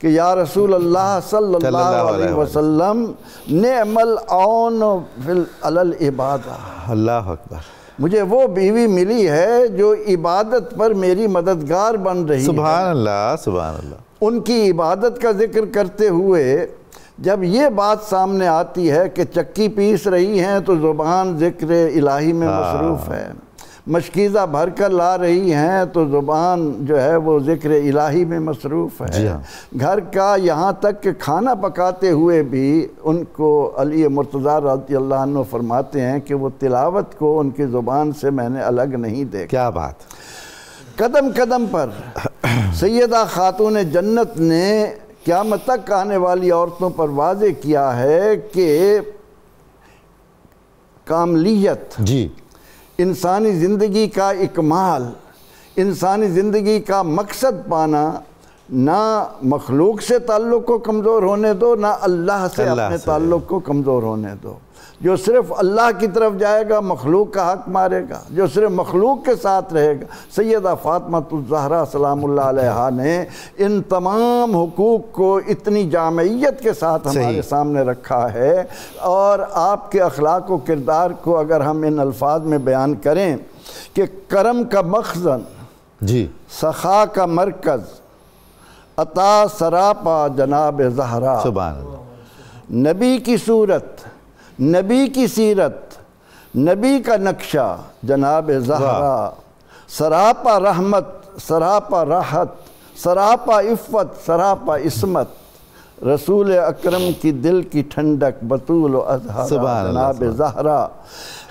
کہ یا رسول اللہ صلی اللہ علیہ وسلم نعمل عون فی العبادہ، اللہ اکبر، مجھے وہ بیوی ملی ہے جو عبادت پر میری مددگار بن رہی ہے۔ سبحان اللہ، سبحان اللہ۔ ان کی عبادت کا ذکر کرتے ہوئے جب یہ بات سامنے آتی ہے کہ چکی پیس رہی ہیں تو زبان ذکر الہی میں مصروف ہے، مشکیزہ بھر کر لا رہی ہیں تو زبان جو ہے وہ ذکر الہی میں مصروف ہے، گھر کا یہاں تک کہ کھانا پکاتے ہوئے بھی ان کو علی مرتضیٰ رضی اللہ عنہ فرماتے ہیں کہ وہ تلاوت کو ان کی زبان سے میں نے الگ نہیں دیکھا۔ کیا بات! قدم قدم پر سیدہ خاتون جنت نے قیامت تک آنے والی عورتوں پر واضح کیا ہے کہ کاملیت، جی، انسانی زندگی کا اکمال، انسانی زندگی کا مقصد پانا، نہ مخلوق سے تعلق کو کمزور ہونے دو، نہ اللہ سے اپنے تعلق کو کمزور ہونے دو۔ جو صرف اللہ کی طرف جائے گا مخلوق کا حق مارے گا، جو صرف مخلوق کے ساتھ رہے گا۔ سیدہ فاطمہ الزہرا سلام اللہ علیہا نے ان تمام حقوق کو اتنی جامعیت کے ساتھ ہمارے سامنے رکھا ہے، اور آپ کے اخلاق و کردار کو اگر ہم ان الفاظ میں بیان کریں کہ کرم کا مخزن، جی، سخا کا مرکز، عطا سراپا جناب زہرا، سبحان اللہ، نبی کی صورت، نبی کی سیرت، نبی کا نقشہ جناب زہرا، سراپا رحمت، سراپا راحت، سراپا عفت، سراپا عصمت، رسول اکرم کی دل کی ٹھنڈک، بطول و اظہارا جناب زہرا۔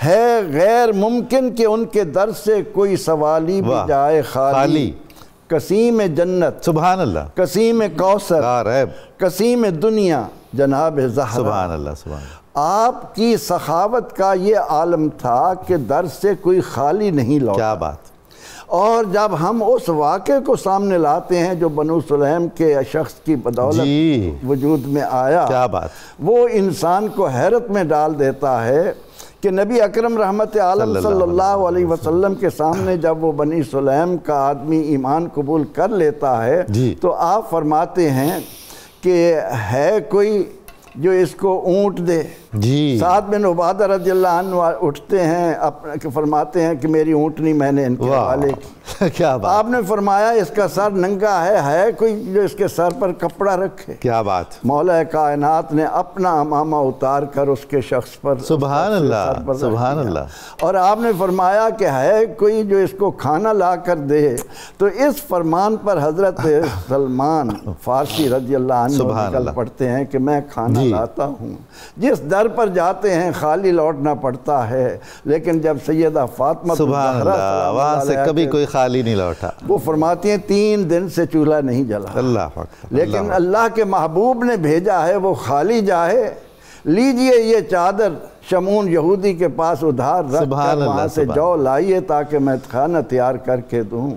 ہے غیر ممکن کہ ان کے در سے کوئی سوالی بھی جائے خالی، قسیم جنت، سبحان اللہ، قسیم کوثر، قسیم دنیا جناب زہرا۔ سبحان اللہ، سبحان اللہ۔ آپ کی سخاوت کا یہ عالم تھا کہ در سے کوئی خالی نہیں لوٹا۔ کیا بات! اور جب ہم اس واقعے کو سامنے لاتے ہیں جو بنو سلیم کے شخص کی بدولت وجود میں آیا، کیا بات! وہ انسان کو حیرت میں ڈال دیتا ہے کہ نبی اکرم رحمت عالم صلی اللہ علیہ وسلم کے سامنے جب وہ بنی سلیم کا آدمی ایمان قبول کر لیتا ہے تو آپ فرماتے ہیں کہ ہے کوئی جو اس کو اونٹ دے۔ سعد بن عبادہ رضی اللہ عنہ اٹھتے ہیں، فرماتے ہیں کہ میری اونٹنی میں نے ان کے حوالے کی۔ کیا بات! آپ نے فرمایا اس کا سر ننگا ہے کوئی جو اس کے سر پر کپڑا رکھے؟ کیا بات! مولا کائنات نے اپنا امامہ اتار کر اس کے شخص پر، سبحان اللہ، سبحان اللہ۔ اور آپ نے فرمایا کہ ہے کوئی جو اس کو کھانا لا کر دے، تو اس فرمان پر حضرت سلمان فارسی رضی اللہ عنہ نکل پڑتے ہیں کہ میں کھانا لاتا ہوں۔ جس در پر جاتے ہیں خالی لوٹنا پڑتا ہے، لیکن جب سیدہ فاطمہ سبحان اللہ وہاں سے کبھی کوئی خالی نہیں لوٹا، وہ فرماتی ہیں 3 دن سے چولہا نہیں جلا۔ اللہ اکبر! لیکن اللہ کے محبوب نے بھیجا ہے وہ خالی جائے، لیجئے یہ چادر شمعون یہودی کے پاس ادھار رکھ کر وہاں سے جو لائیے تاکہ میں کھانا تیار کر کے دوں۔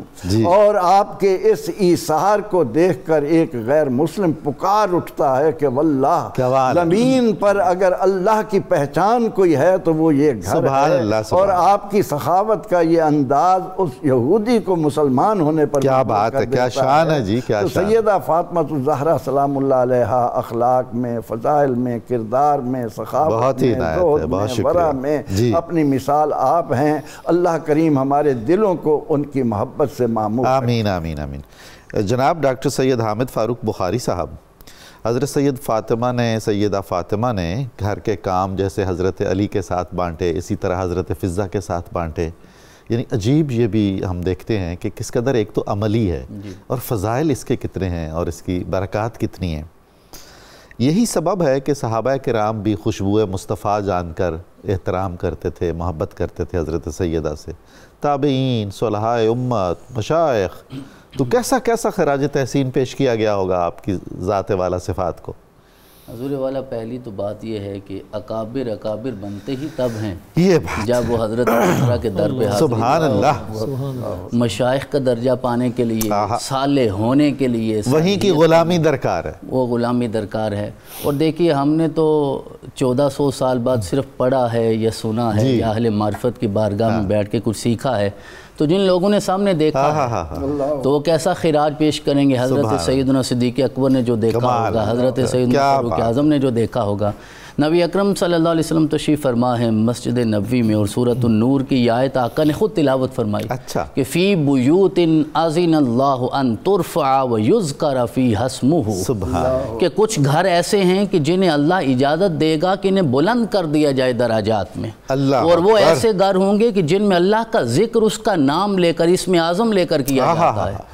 اور آپ کے اس ایثار کو دیکھ کر ایک غیر مسلم پکار اٹھتا ہے کہ واللہ زمین پر اگر اللہ کی پہچان کوئی ہے تو وہ یہ گھر ہے، اور آپ کی سخاوت کا یہ انداز اس یہودی کو مسلمان ہونے پر کیا بات ہے، کیا شان ہے جی، کیا شان۔ سیدہ فاطمہ الزہرا سلام اللہ علیہا اخلاق میں، فضائل میں، کردار میں، سخاوت میں، ورا میں اپنی مثال آپ ہیں۔ اللہ کریم ہمارے دلوں کو ان کی محبت سے معمور۔ آمین آمین آمین۔ جناب ڈاکٹر سید حامد فاروق بخاری صاحب، حضرت سیدہ فاطمہ نے گھر کے کام جیسے حضرت علی کے ساتھ بانٹے، اسی طرح حضرت فضہ کے ساتھ بانٹے، یعنی عجیب یہ بھی ہم دیکھتے ہیں کہ کس قدر ایک تو عملی ہے اور فضائل اس کے کتنے ہیں اور اس کی برکات کتنی ہیں۔ یہی سبب ہے کہ صحابہ کرام بھی خوشبو مصطفیٰ جان کر احترام کرتے تھے، محبت کرتے تھے حضرت سیدہ سے۔ تابعین، صلحاء امت، مشائخ، تو کیسا کیسا خراج تحسین پیش کیا گیا ہوگا آپ کی ذات والا صفات کو؟ حضور والا پہلی تو بات یہ ہے کہ اکابر بنتے ہی تب ہیں یہ جب وہ حضرت عثمان کے در پہ حاضر، سبحان اللہ، مشائخ کا درجہ پانے کے لیے، صالح ہونے کے لیے وہیں کی غلامی درکار ہے، وہ غلامی درکار ہے۔ اور دیکھیے ہم نے تو 1400 سال بعد صرف پڑھا ہے یا سنا ہے یا اہل معرفت کی بارگاہ میں بیٹھ کے کچھ سیکھا ہے، تو جن لوگوں نے سامنے دیکھا تو وہ کیسا خراج پیش کریں گے. حضرت سیدنا صدیق اکبر نے جو دیکھا ہوگا, حضرت سیدنا فاروق اعظم نے جو دیکھا ہوگا. نبی اکرم صلی اللہ علیہ وسلم تشریف فرما ہے مسجد نبوی میں, اور سورۃ النور کی یہ آیت آقا نے خود تلاوت فرمائی کہ فی بیوت اذن اللہ ان ترفع ویذکر فیہا اسمہ, کہ کچھ گھر ایسے ہیں کہ جنہیں اللہ اجازت دے گا کہ انہیں بلند کر دیا جائے درجات میں, اور وہ ایسے گھر ہوں گے کہ جن میں اللہ کا ذکر اس کا نام لے کر اسم اعظم لے کر کیا جاتا ہے.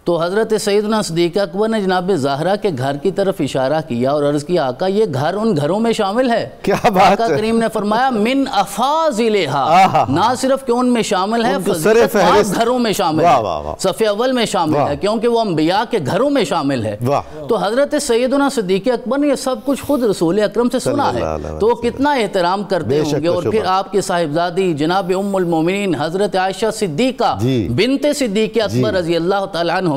تو حضرت سیدنا صدیق اکبر نے جناب زہرا کے گھر کی طرف اشارہ کیا اور عرض کیا آقا یہ گھر ان گھروں میں شامل ہے. کیا بات ہے. آقا کریم نے فرمایا من افاضلہا, نہ صرف کہ ان میں شامل ہے, فضیلت گھروں میں شامل ہے, صف اول میں شامل ہے, کیونکہ وہ انبیاء کے گھروں میں شامل ہے. تو حضرت سیدنا صدیق اکبر نے یہ سب کچھ خود رسول اکرم سے سنا ہے, تو وہ کتنا احترام کرتے ہوں گے. اور پھر آپ کی صاحبزادی جناب ام المومنین حضرت عائشہ صدیقہ بنت صدیق اکبر رضی اللہ تعالیٰ عنہما,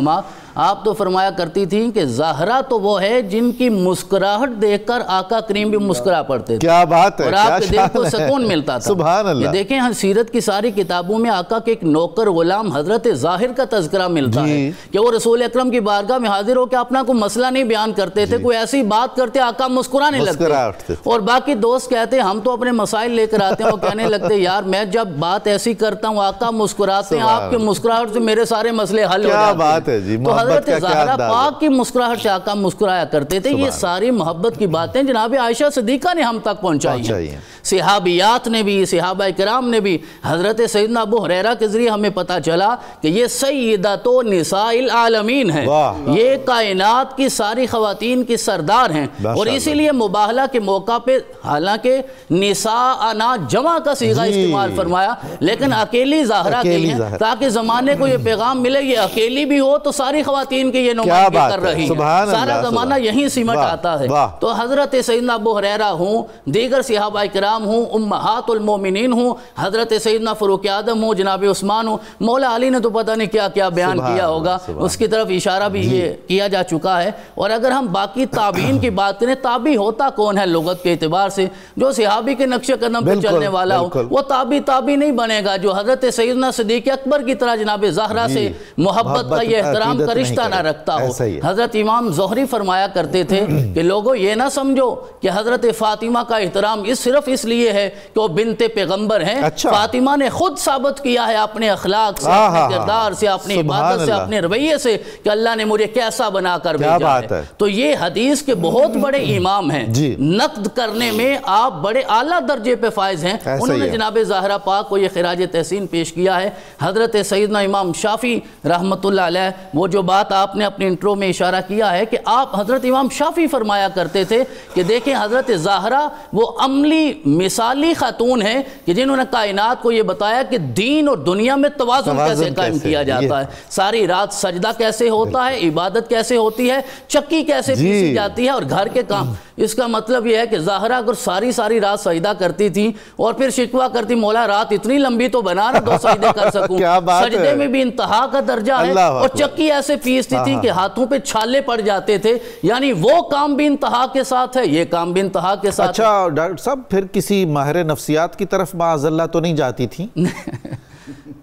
آپ تو فرمایا کرتی تھیں کہ زہرا تو وہ ہے جن کی مسکراہٹ دیکھ کر آقا کریم بھی مسکرا پڑتے تھے. کیا بات ہے, اور آپ کے دل کو سکون ملتا تھا. سبحان اللہ. یہ دیکھیں ہم سیرت کی ساری کتابوں میں آقا کے ایک نوکر غلام حضرت ظاہر کا تذکرہ ملتا ہے کہ وہ رسول اکرم کی بارگاہ میں حاضر ہو کے اپنا کوئی مسئلہ نہیں بیان کرتے تھے, کوئی ایسی بات کرتے آقا مسکرانے لگتے, اور باقی دوست کہتے ہم تو اپنے مسائل لے کر آتے ہیں, وہ کہنے لگتے یار میں جب بات ایسی کرتا ہوں آقا مسکراتے ہیں, آپ کے مسکراہٹ سے میرے سارے مسئلے حل ہو جاتے ہیں. تو حضرت زہرا پاک کی مسکراہٹ سے آقا مسکرایا کرتے تھے. یہ ساری محبت کی باتیں جناب عائشہ صدیقہ نے ہم تک پہنچائی ہیں. صحابیات نے بھی, صحابہ کرام نے بھی. حضرت سیدنا ابو ہریرہ کے ذریعے ہمیں پتہ چلا کہ یہ سیدۃ نساء العالمین ہیں, یہ کائنات کی ساری خواتین کی سردار ہیں. اور اسی لیے مباہلہ کے موقع پہ حالانکہ نساءنا جمع کا صیغہ استعمال فرمایا, لیکن اکیلی زہرا کے لیے, تاکہ زمانے کو یہ پیغام ملے یہ اکیلی بھی ہو تو ساری خواتین کی یہ نمائندگی کر رہی ہیں, سارا زمانہ یہیں سمٹ آتا ہے. تو حضرت سیدنا ابو ہریرہ ہوں, دیگر صحابہ کرام ہوں, امہات المومنین ہوں, حضرت سیدنا فاروق اعظم ہوں, جناب عثمان ہوں, مولا علی نے تو پتہ نہیں کیا کیا بیان کیا ہوگا, اس کی طرف اشارہ بھی یہ کیا جا چکا ہے. اور اگر ہم باقی تابعین کی بات کریں, تابعی ہوتا کون ہے لغت کے اعتبار سے؟ جو صحابی کے نقش قدم پر چلنے والا ہو وہ تابعی نہیں بنے گا. جو حضرت سیدنا صدیق اکبر کی طرح جناب زہرا سے محبت کا یہ احترام کا رشتہ نہ رکھتا ہو. حضرت امام زہری فرمایا کرتے تھے کہ لوگوں یہ نہ سمجھو کہ حضرت فاطمہ کا احترام صرف اس لیے ہے کہ وہ بنت پیغمبر ہیں. فاطمہ نے خود ثابت کیا ہے اپنے اخلاق سے, اپنے کردار سے, اپنی عبادت سے, اپنے رویے سے کہ اللہ نے مجھے کیسا بنا کر بھیجا ہے. تو یہ حدیث کے بہت بڑے امام ہیں, نقد کرنے میں آپ بڑے اعلیٰ درجے پہ فائز ہیں. انہوں نے جناب زہرا پاک کو یہ خراج تحسین پیش کیا ہے. حضرت سیدنا امام شافعی رحمۃ اللہ علیہ, وہ جو بات آپ نے اپنے انٹرو میں اشارہ کیا ہے کہ آپ حضرت امام شافعی فرمایا کرتے تھے کہ دیکھیں حضرت زہرا وہ عملی مثالی خاتون ہیں کہ جنہوں نے کائنات کو یہ بتایا کہ دین اور دنیا میں توازن کیسے قائم کیا جاتا ہے, ساری رات سجدہ کیسے ہوتا ہے, عبادت کیسے ہوتی ہے, چکی کیسے پیسی جاتی ہے, اور گھر کے کام. اس کا مطلب یہ ہے کہ زہرا اگر ساری رات سجدہ کرتی تھی اور پھر شکوہ کرتی مولا رات اتنی لمبی تو بنا نہ 2 سجدے کر سکوں, سجدے میں بھی انتہا کا درجہ ہے, اور چکی ایسے پیستی تھی کہ ہاتھوں پہ چھالے پڑ جاتے تھے. یعنی وہ کام بھی انتہا کے ساتھ ہے, یہ کام بھی انتہا کے ساتھ. اچھا ڈاکٹر صاحب, پھر کسی ماہر نفسیات کی طرف معاذ اللہ تو نہیں جاتی تھی؟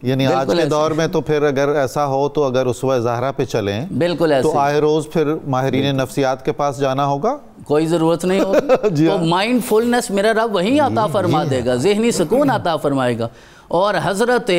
یعنی آج کے دور میں تو پھر اگر ایسا ہو تو اگر اسوہ زہرا پہ چلیں بالکل ایسے تو آئے روز پھر ماہرین نفسیات کے پاس جانا ہوگا, کوئی ضرورت نہیں ہوگی. تو مائنڈ فلنس میرا رب وہیں عطا فرما دے گا, ذہنی سکون عطا فرمائے گا. اور حضرت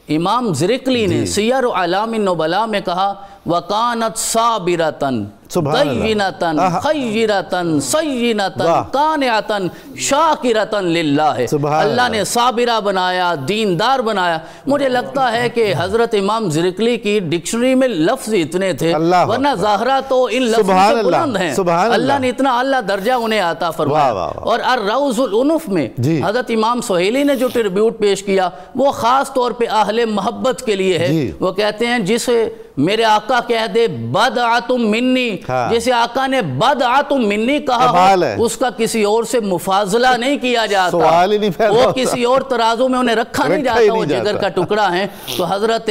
امام زرقلی نے سیر اعلام النبلاء میں کہا وَقَانَتْ صَابِرَةً دَيِّنَةً خَيِّرَةً سَيِّنَةً قَانِعَةً شَاكِرَةً لِلَّهِ. اللہ نے صابرہ بنایا, دیندار بنایا. مجھے لگتا ہے کہ حضرت امام زرقلی کی ڈکشنری میں لفظ اتنے تھے, ورنہ زہرا تو ان لفظ سے بلند ہیں. اللہ نے اتنا اعلیٰ درجہ انہیں عطا فرمایا. اور الروض العنف میں حضرت امام سہیلی نے جو ٹربیوٹ پیش کیا وہ خاص طور پہ اہل محبت کے لیے ہے. وہ کہتے ہیں جسے میرے آقا کہہ دے بدعتم منی, جیسے آقا نے بدعتم منی کہا ہو, اس کا کسی اور سے مفاضلہ نہیں کیا جاتا, وہ کسی اور ترازو میں انہیں رکھا نہیں جاتا, وہ جگر کا ٹکڑا ہیں. تو حضرت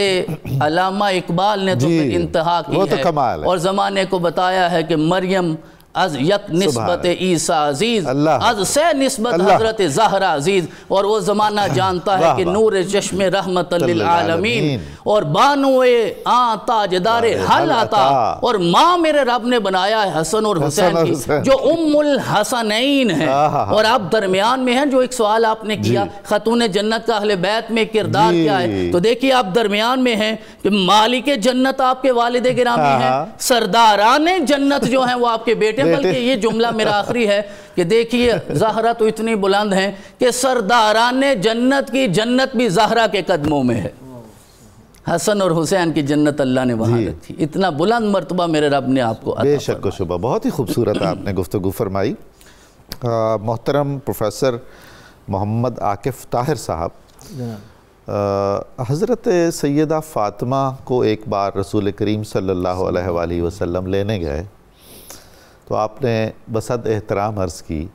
علامہ اقبال نے تو انتہا کی ہے اور زمانے کو بتایا ہے کہ مریم از یک نسبت عیسیٰ عزیز از سے نسبت حضرت زہرا عزیز. اور وہ زمانہ جانتا ہے کہ نور چشم رحمت للعالمین اور بانوے تاجدار حل عطا اور ماں میرے رب نے بنایا ہے حسن اور حسین کی جو ام الحسنین ہیں. اور آپ درمیان میں ہیں. جو ایک سوال آپ نے کیا خاتون جنت کا اہل بیت میں کردار کیا ہے, تو دیکھیے آپ درمیان میں ہیں کہ مالک جنت آپ کے والد گرامی ہیں, سرداران جنت جو ہیں وہ آپ کے بیٹے. بلکہ یہ جملہ میرا آخری ہے کہ دیکھیے زہرا تو اتنی بلند ہیں کہ سرداران جنت کی جنت بھی زہرا کے قدموں میں ہے. حسن اور حسین کی جنت اللہ نے وہاں رکھی. اتنا بلند مرتبہ میرے رب نے آپ کو عطا فرمایا. بے شک و شبہ بہت ہی خوبصورت آپ نے گفتگو فرمائی. محترم پروفیسر محمد عاکف طاہر صاحب, حضرت سیدہ فاطمہ کو ایک بار رسول کریم صلی اللہ علیہ وآلہ وسلم لینے گئے تو آپ نے بصد احترام عرض کی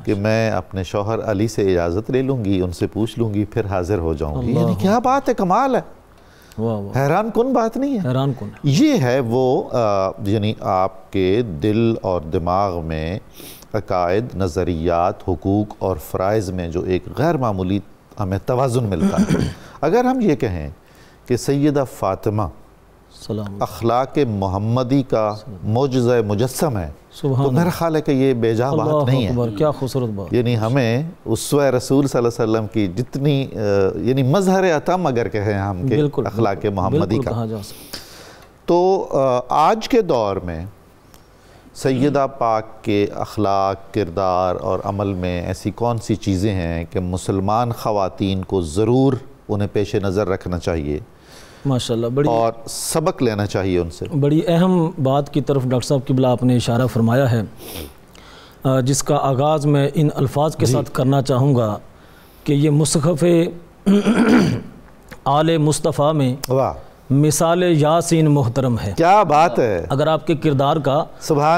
کہ میں اپنے شوہر علی سے اجازت لے لوں گی, ان سے پوچھ لوں گی, پھر حاضر ہو جاؤں گی. یعنی کیا بات ہے, کمال ہے, حیران کن بات نہیں ہے. حیران کن یہ ہے وہ یعنی آپ کے دل اور دماغ میں عقائد, نظریات, حقوق اور فرائض میں جو ایک غیر معمولی ہمیں توازن ملتا ہے. اگر ہم یہ کہیں کہ سیدہ فاطمہ اخلاق محمدی کا معجزہ مجسم ہے تو میرا خیال ہے کہ یہ بے جا بات نہیں ہے. کیا خوبصورت بات. یعنی ہمیں اسوہ رسول صلی اللہ علیہ وسلم کی جتنی یعنی مظہر اتم اگر کہیں ہم کہ اخلاق محمدی کا, تو آج کے دور میں سیدہ پاک کے اخلاق, کردار اور عمل میں ایسی کون سی چیزیں ہیں کہ مسلمان خواتین کو ضرور انہیں پیش نظر رکھنا چاہیے ماشاءاللہ, بڑی اور سبق لینا چاہیے ان سے؟ بڑی اہم بات کی طرف ڈاکٹر صاحب قبلہ آپ نے اشارہ فرمایا ہے, جس کا آغاز میں ان الفاظ کے ساتھ کرنا چاہوں گا کہ یہ مصحف آل مصطفیٰ میں مثال یاسین محترم ہے. کیا بات ہے. اگر آپ کے کردار کا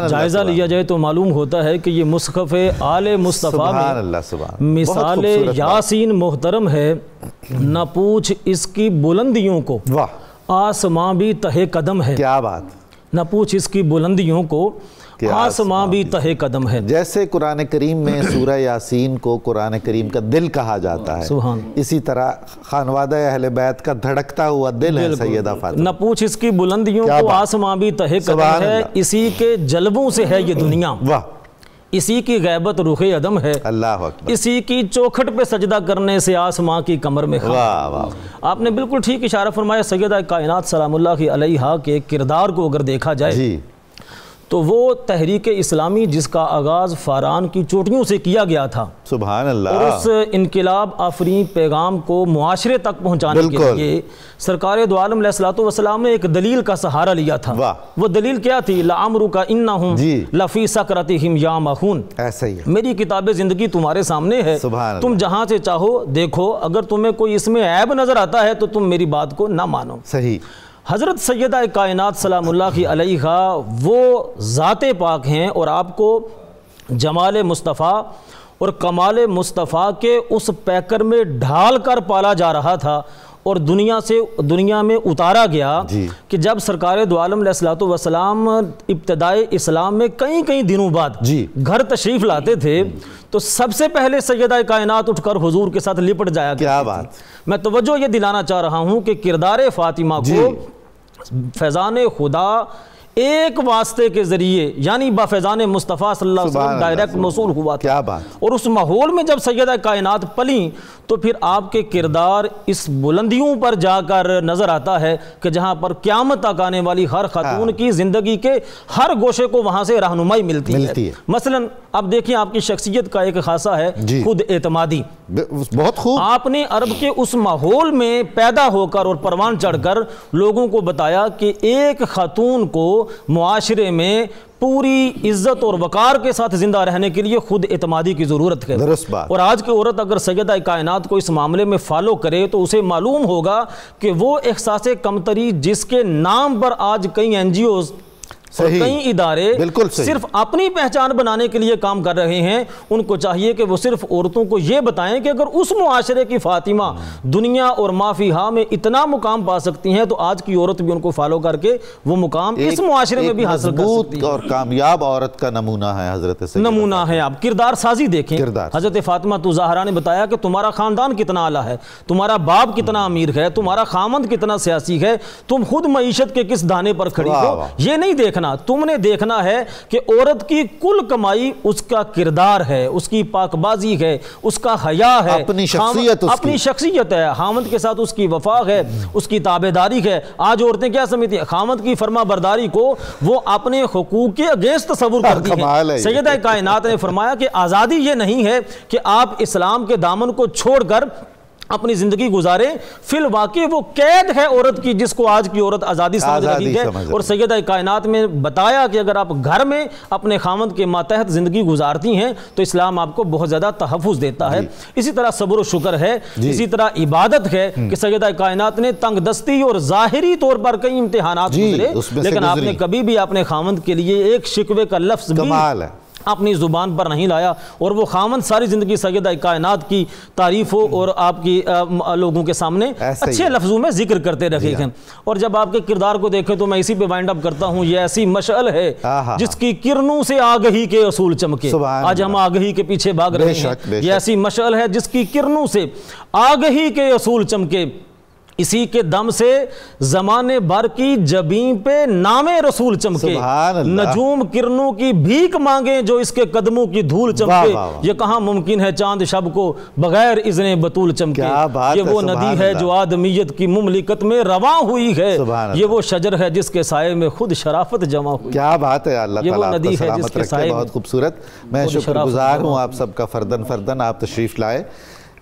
جائزہ لیا جائے تو معلوم ہوتا ہے کہ یہ مصحف آل مصطفیٰ میں مثال یاسین محترم ہے. نہ پوچھ اس کی بلندیوں کو آسماں بھی تہ قدم ہے. کیا بات. نہ پوچھ اس کی بلندیوں کو آسماں بھی تہ قدم ہے. جیسے قرآن کریم میں سورہ یاسین کو قرآن کریم کا دل کہا جاتا ہے, اسی طرح خانوادہ اہل بیت کا دھڑکتا ہوا دل ہے سیدہ فاطمہ. نہ پوچھ اس کی بلندیوں کو آسماں بھی تہ قدم ہے. اسی کے جلووں سے ہے یہ دنیا, اسی کی غیبت رخ عدم ہے. اللہ اکبر. اسی کی چوکھٹ پہ سجدہ کرنے سے آسماں کی کمر میں خام. آپ نے بالکل ٹھیک اشارہ فرمایا. سیدہ کائنات سلام اللہ علیہا کے کردار کو اگر دیکھا جائے تو وہ تحریک اسلامی جس کا آغاز فاران کی چوٹیوں سے کیا گیا تھا, سبحان اللہ, اور اس انقلاب آفرین پیغام کو معاشرے تک پہنچانے کے لیے سرکار دو عالم علیہ السلام نے ایک دلیل کا سہارا لیا تھا. وہ دلیل کیا تھی؟ لعمرک انہم لفی سکرتہم یعمہون. ایسا ہی میری کتاب زندگی تمہارے سامنے ہے, تم جہاں سے چاہو دیکھو, اگر تمہیں کوئی اس میں عیب نظر آتا ہے تو تم میری بات کو نہ مانو. صحیح. حضرت سیدہ کائنات سلام اللہ علیہا وہ ذات پاک ہیں, اور آپ کو جمال مصطفیٰ اور کمال مصطفیٰ کے اس پیکر میں ڈھال کر پالا جا رہا تھا, اور دنیا میں اتارا گیا کہ جب سرکار دو عالم علیہ السلام ابتدائے اسلام میں کئی دنوں بعد گھر تشریف لاتے تھے تو سب سے پہلے سیدہ کائنات اٹھ کر حضور کے ساتھ لپٹ جایا کیا بات. میں توجہ یہ دلانا چاہ رہا ہوں کہ کردار فاطمہ کو فیضان خدا ایک واسطے کے ذریعے یعنی بفیضان مصطفیٰ صلی اللہ علیہ وسلم ڈائریکٹ موصول ہوا تھا. کیا بات. اور اس ماحول میں جب سیدہ کائنات پلیں تو پھر آپ کے کردار اس بلندیوں پر جا کر نظر آتا ہے کہ جہاں پر قیامت تک آنے والی ہر خاتون کی زندگی کے ہر گوشے کو وہاں سے رہنمائی ملتی ہے. مثلا اب دیکھیں آپ کی شخصیت کا ایک خاصہ ہے خود اعتمادی. بہت خوب. آپ نے عرب کے اس ماحول میں پیدا ہو کر اور پروان چڑھ کر لوگوں کو بتایا کہ ایک خاتون کو معاشرے میں پوری عزت اور وقار کے ساتھ زندہ رہنے کے لیے خود اعتمادی کی ضرورت ہے. اور آج کی عورت اگر سیدہ کائنات کو اس معاملے میں فالو کرے تو اسے معلوم ہوگا کہ وہ احساس کمتری جس کے نام پر آج کئی NGOs اور کئی ادارے صرف اپنی پہچان بنانے کے لیے کام کر رہے ہیں. ان کو چاہیے کہ وہ صرف عورتوں کو یہ بتائیں کہ اگر اس معاشرے کی فاطمہ دنیا اور مافیہا میں اتنا مقام پا سکتی ہیں تو آج کی عورت بھی ان کو فالو کر کے وہ مقام اس معاشرے میں بھی حاصل کر سکتی ہے. اور کامیاب عورت کا نمونہ ہے حضرت سیدہ نمونہ ہے. آپ کردار سازی دیکھیں. حضرت فاطمہ زہرا نے بتایا کہ تمہارا خاندان کتنا اعلیٰ ہے, تمہارا باپ کتنا امیر ہے, تمہارا خامند کتنا سیاسی ہے, تم خود معیشت کے کس دانے پر کھڑی ہو. یہ نہیں دیکھنا, تم نے دیکھنا ہے کہ عورت کی کل کمائی اس کا کردار ہے, اس کی پاک بازی ہے, اس کا حیا ہے, اپنی شخصیت ہے, خامند کے ساتھ اس کی وفا ہے, اس کی تابعداری ہے. آج عورتیں کیا سمجھتی ہیں؟ خامند کی فرما برداری کو وہ اپنے حقوق کے اگینسٹ تصور کرتی ہیں. سیدہ کائنات نے فرمایا کہ آزادی یہ نہیں ہے کہ آپ اسلام کے دامن کو چھوڑ کر اپنی زندگی گزاریں, فی الواقع وہ قید ہے عورت کی جس کو آج کی عورت آزادی سمجھ رہی ہے. اور سیدہ کائنات میں بتایا کہ اگر آپ گھر میں اپنے خامند کے ماتحت زندگی گزارتی ہیں تو اسلام آپ کو بہت زیادہ تحفظ دیتا ہے. اسی طرح صبر و شکر ہے, اسی طرح عبادت ہے کہ سیدہ کائنات نے تنگ دستی اور ظاہری طور پر کئی امتحانات گزرے, لیکن آپ نے کبھی بھی اپنے خامند کے لیے ایک شکوے کا لفظ بھی اپنی زبان پر نہیں لایا. اور وہ خامند ساری زندگی سیدہ کائنات کی تعریفوں اور آپ کی لوگوں کے سامنے اچھے لفظوں میں ذکر کرتے رہے ہیں. اور جب آپ کے کردار کو دیکھیں تو میں اسی پہ وائنڈ اپ کرتا ہوں, یہ ایسی مشعل ہے جس کی کرنوں سے آگہی کے اصول چمکے. آج ہم آگہی کے پیچھے بھاگ رہے ہیں. یہ ایسی مشعل ہے جس کی کرنوں سے آگہی کے اصول چمکے, اسی کے دم سے زمانے بھر کی جبیں پہ نام رسول چمکے. نجوم کرنوں کی بھیک مانگیں جو اس کے قدموں کی دھول چمکے. یہ کہاں ممکن ہے چاند شب کو بغیر اذن بطول چمکے. یہ وہ ندی ہے جو آدمیت کی مملکت میں رواں ہوئی ہے. یہ وہ شجر ہے جس کے سائے میں خود شرافت جمع ہوئی. کیا بات ہے, اللہ تعالیٰ آپ کو سلامت رکھے. بہت خوبصورت. میں شکر گزار ہوں آپ سب کا فردن فردن آپ تشریف لائے.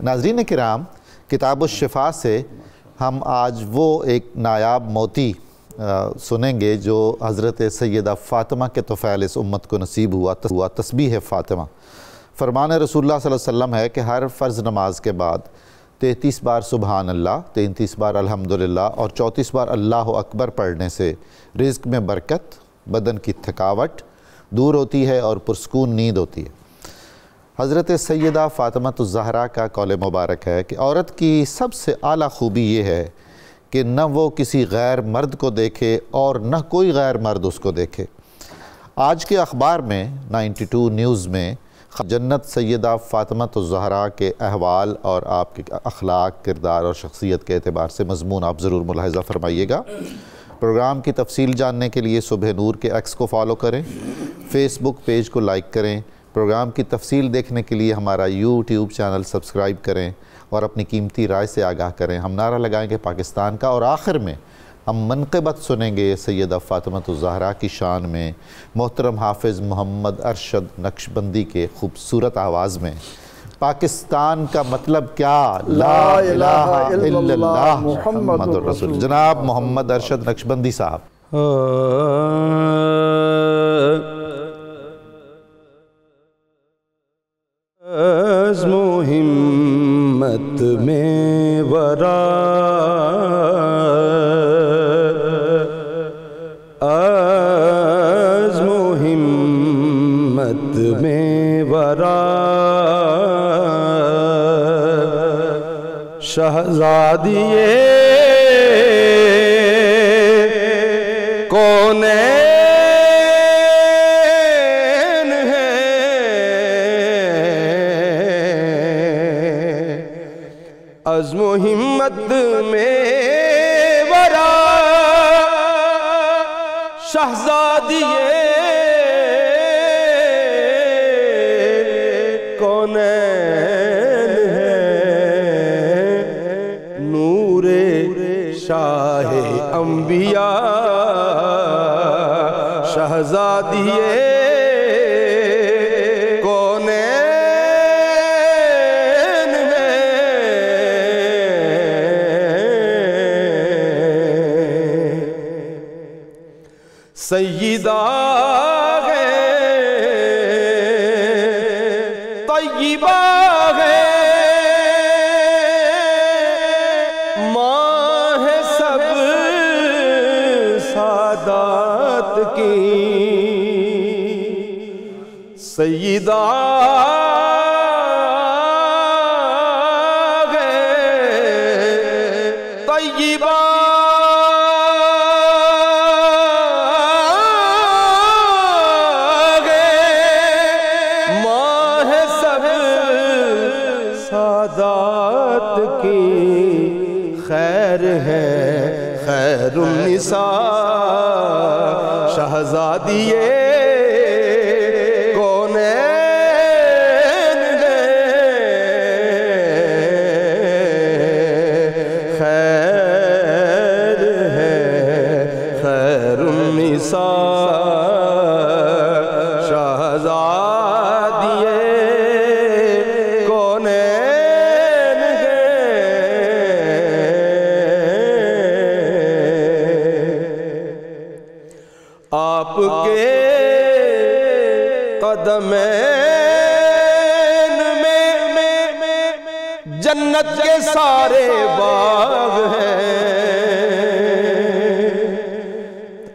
ناظرین کرام, کتاب الشفا سے ہم آج وہ ایک نایاب موتی سنیں گے جو حضرت سیدہ فاطمہ کے طفیل اس امت کو نصیب ہوا, تسبیح فاطمہ. فرمان رسول اللہ صلی اللہ علیہ وسلم ہے کہ ہر فرض نماز کے بعد 33 بار سبحان اللہ, 33 بار الحمدللہ اور 34 بار اللہ اکبر پڑھنے سے رزق میں برکت, بدن کی تھکاوٹ دور ہوتی ہے اور پرسکون نیند ہوتی ہے. حضرت سیدہ فاطمہ الزہرا کا قول مبارک ہے کہ عورت کی سب سے اعلیٰ خوبی یہ ہے کہ نہ وہ کسی غیر مرد کو دیکھے اور نہ کوئی غیر مرد اس کو دیکھے. آج کے اخبار میں 92 نیوز میں جنت سیدہ فاطمہ الزہرا کے احوال اور آپ کے اخلاق, کردار اور شخصیت کے اعتبار سے مضمون آپ ضرور ملاحظہ فرمائیے گا. پروگرام کی تفصیل جاننے کے لیے صبح نور کے ایکس کو فالو کریں, فیس بک پیج کو لائک کریں, پروگرام کی تفصیل دیکھنے کے لیے ہمارا یوٹیوب چینل سبسکرائب کریں اور اپنی قیمتی رائے سے آگاہ کریں. ہم نعرہ لگائیں گے پاکستان کا, اور آخر میں ہم منقبت سنیں گے سیدہ فاطمہ الزہرا کی شان میں محترم حافظ محمد ارشد نقشبندی کے خوبصورت آواز میں پاکستان کا مطلب کیا, لا الہ الا اللہ محمد الرسول. جناب محمد ارشد نقشبندی صاحب. عزم و ہمت میں ورا, عزم و ہمت میں ورا, شہزادیے کونین عزم و ہمت میں ورا, شہزادیے کونین ہے, نور شاہ انبیاء شہزادیے سیدہ ہے, طیبہ ہے, ماں ہے سب سادات کی سیدہ ہے طیبہ خیر ہے خیر النساء شہزادیے کونین ہے خیر ہے خیر النساء شہزادیے آپ کے قدمین میں جنت کے سارے باغ ہیں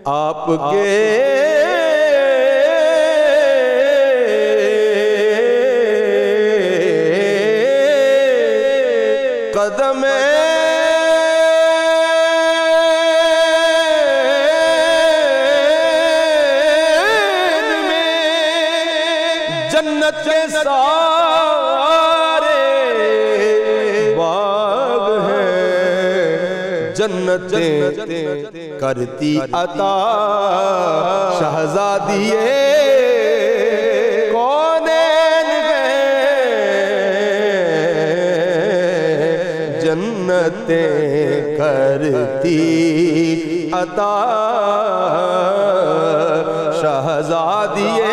آپ کے قدمین جنت کے سارے باغ ہیں جنتیں کرتی عطا شہزادیے کونین ہیں جنتیں کرتی عطا شہزادیے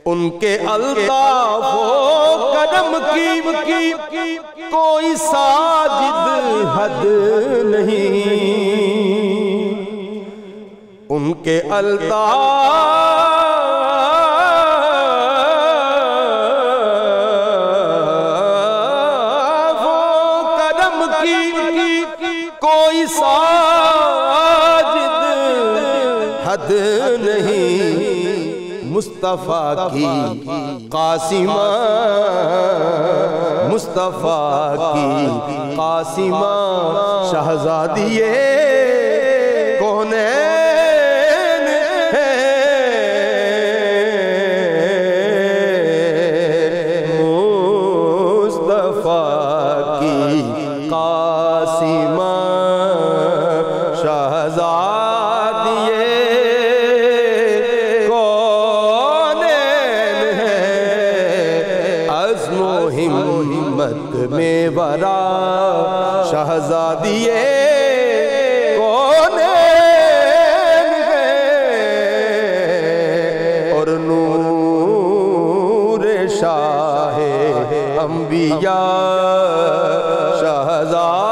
ان کے الطاف و کرم کی کوئی ساجد حد نہیں ان کے الطاف و کرم کی کوئی ساجد حد نہیں مصطفیٰ کی قاسمہ مصطفیٰ کی قاسمہ شہزادیے کونین ہے مصطفیٰ کی قاسمہ شہزادیے ہمت میں ورا شہزادیے کونین ہے اور نور شاہ انبیاء شہزادیے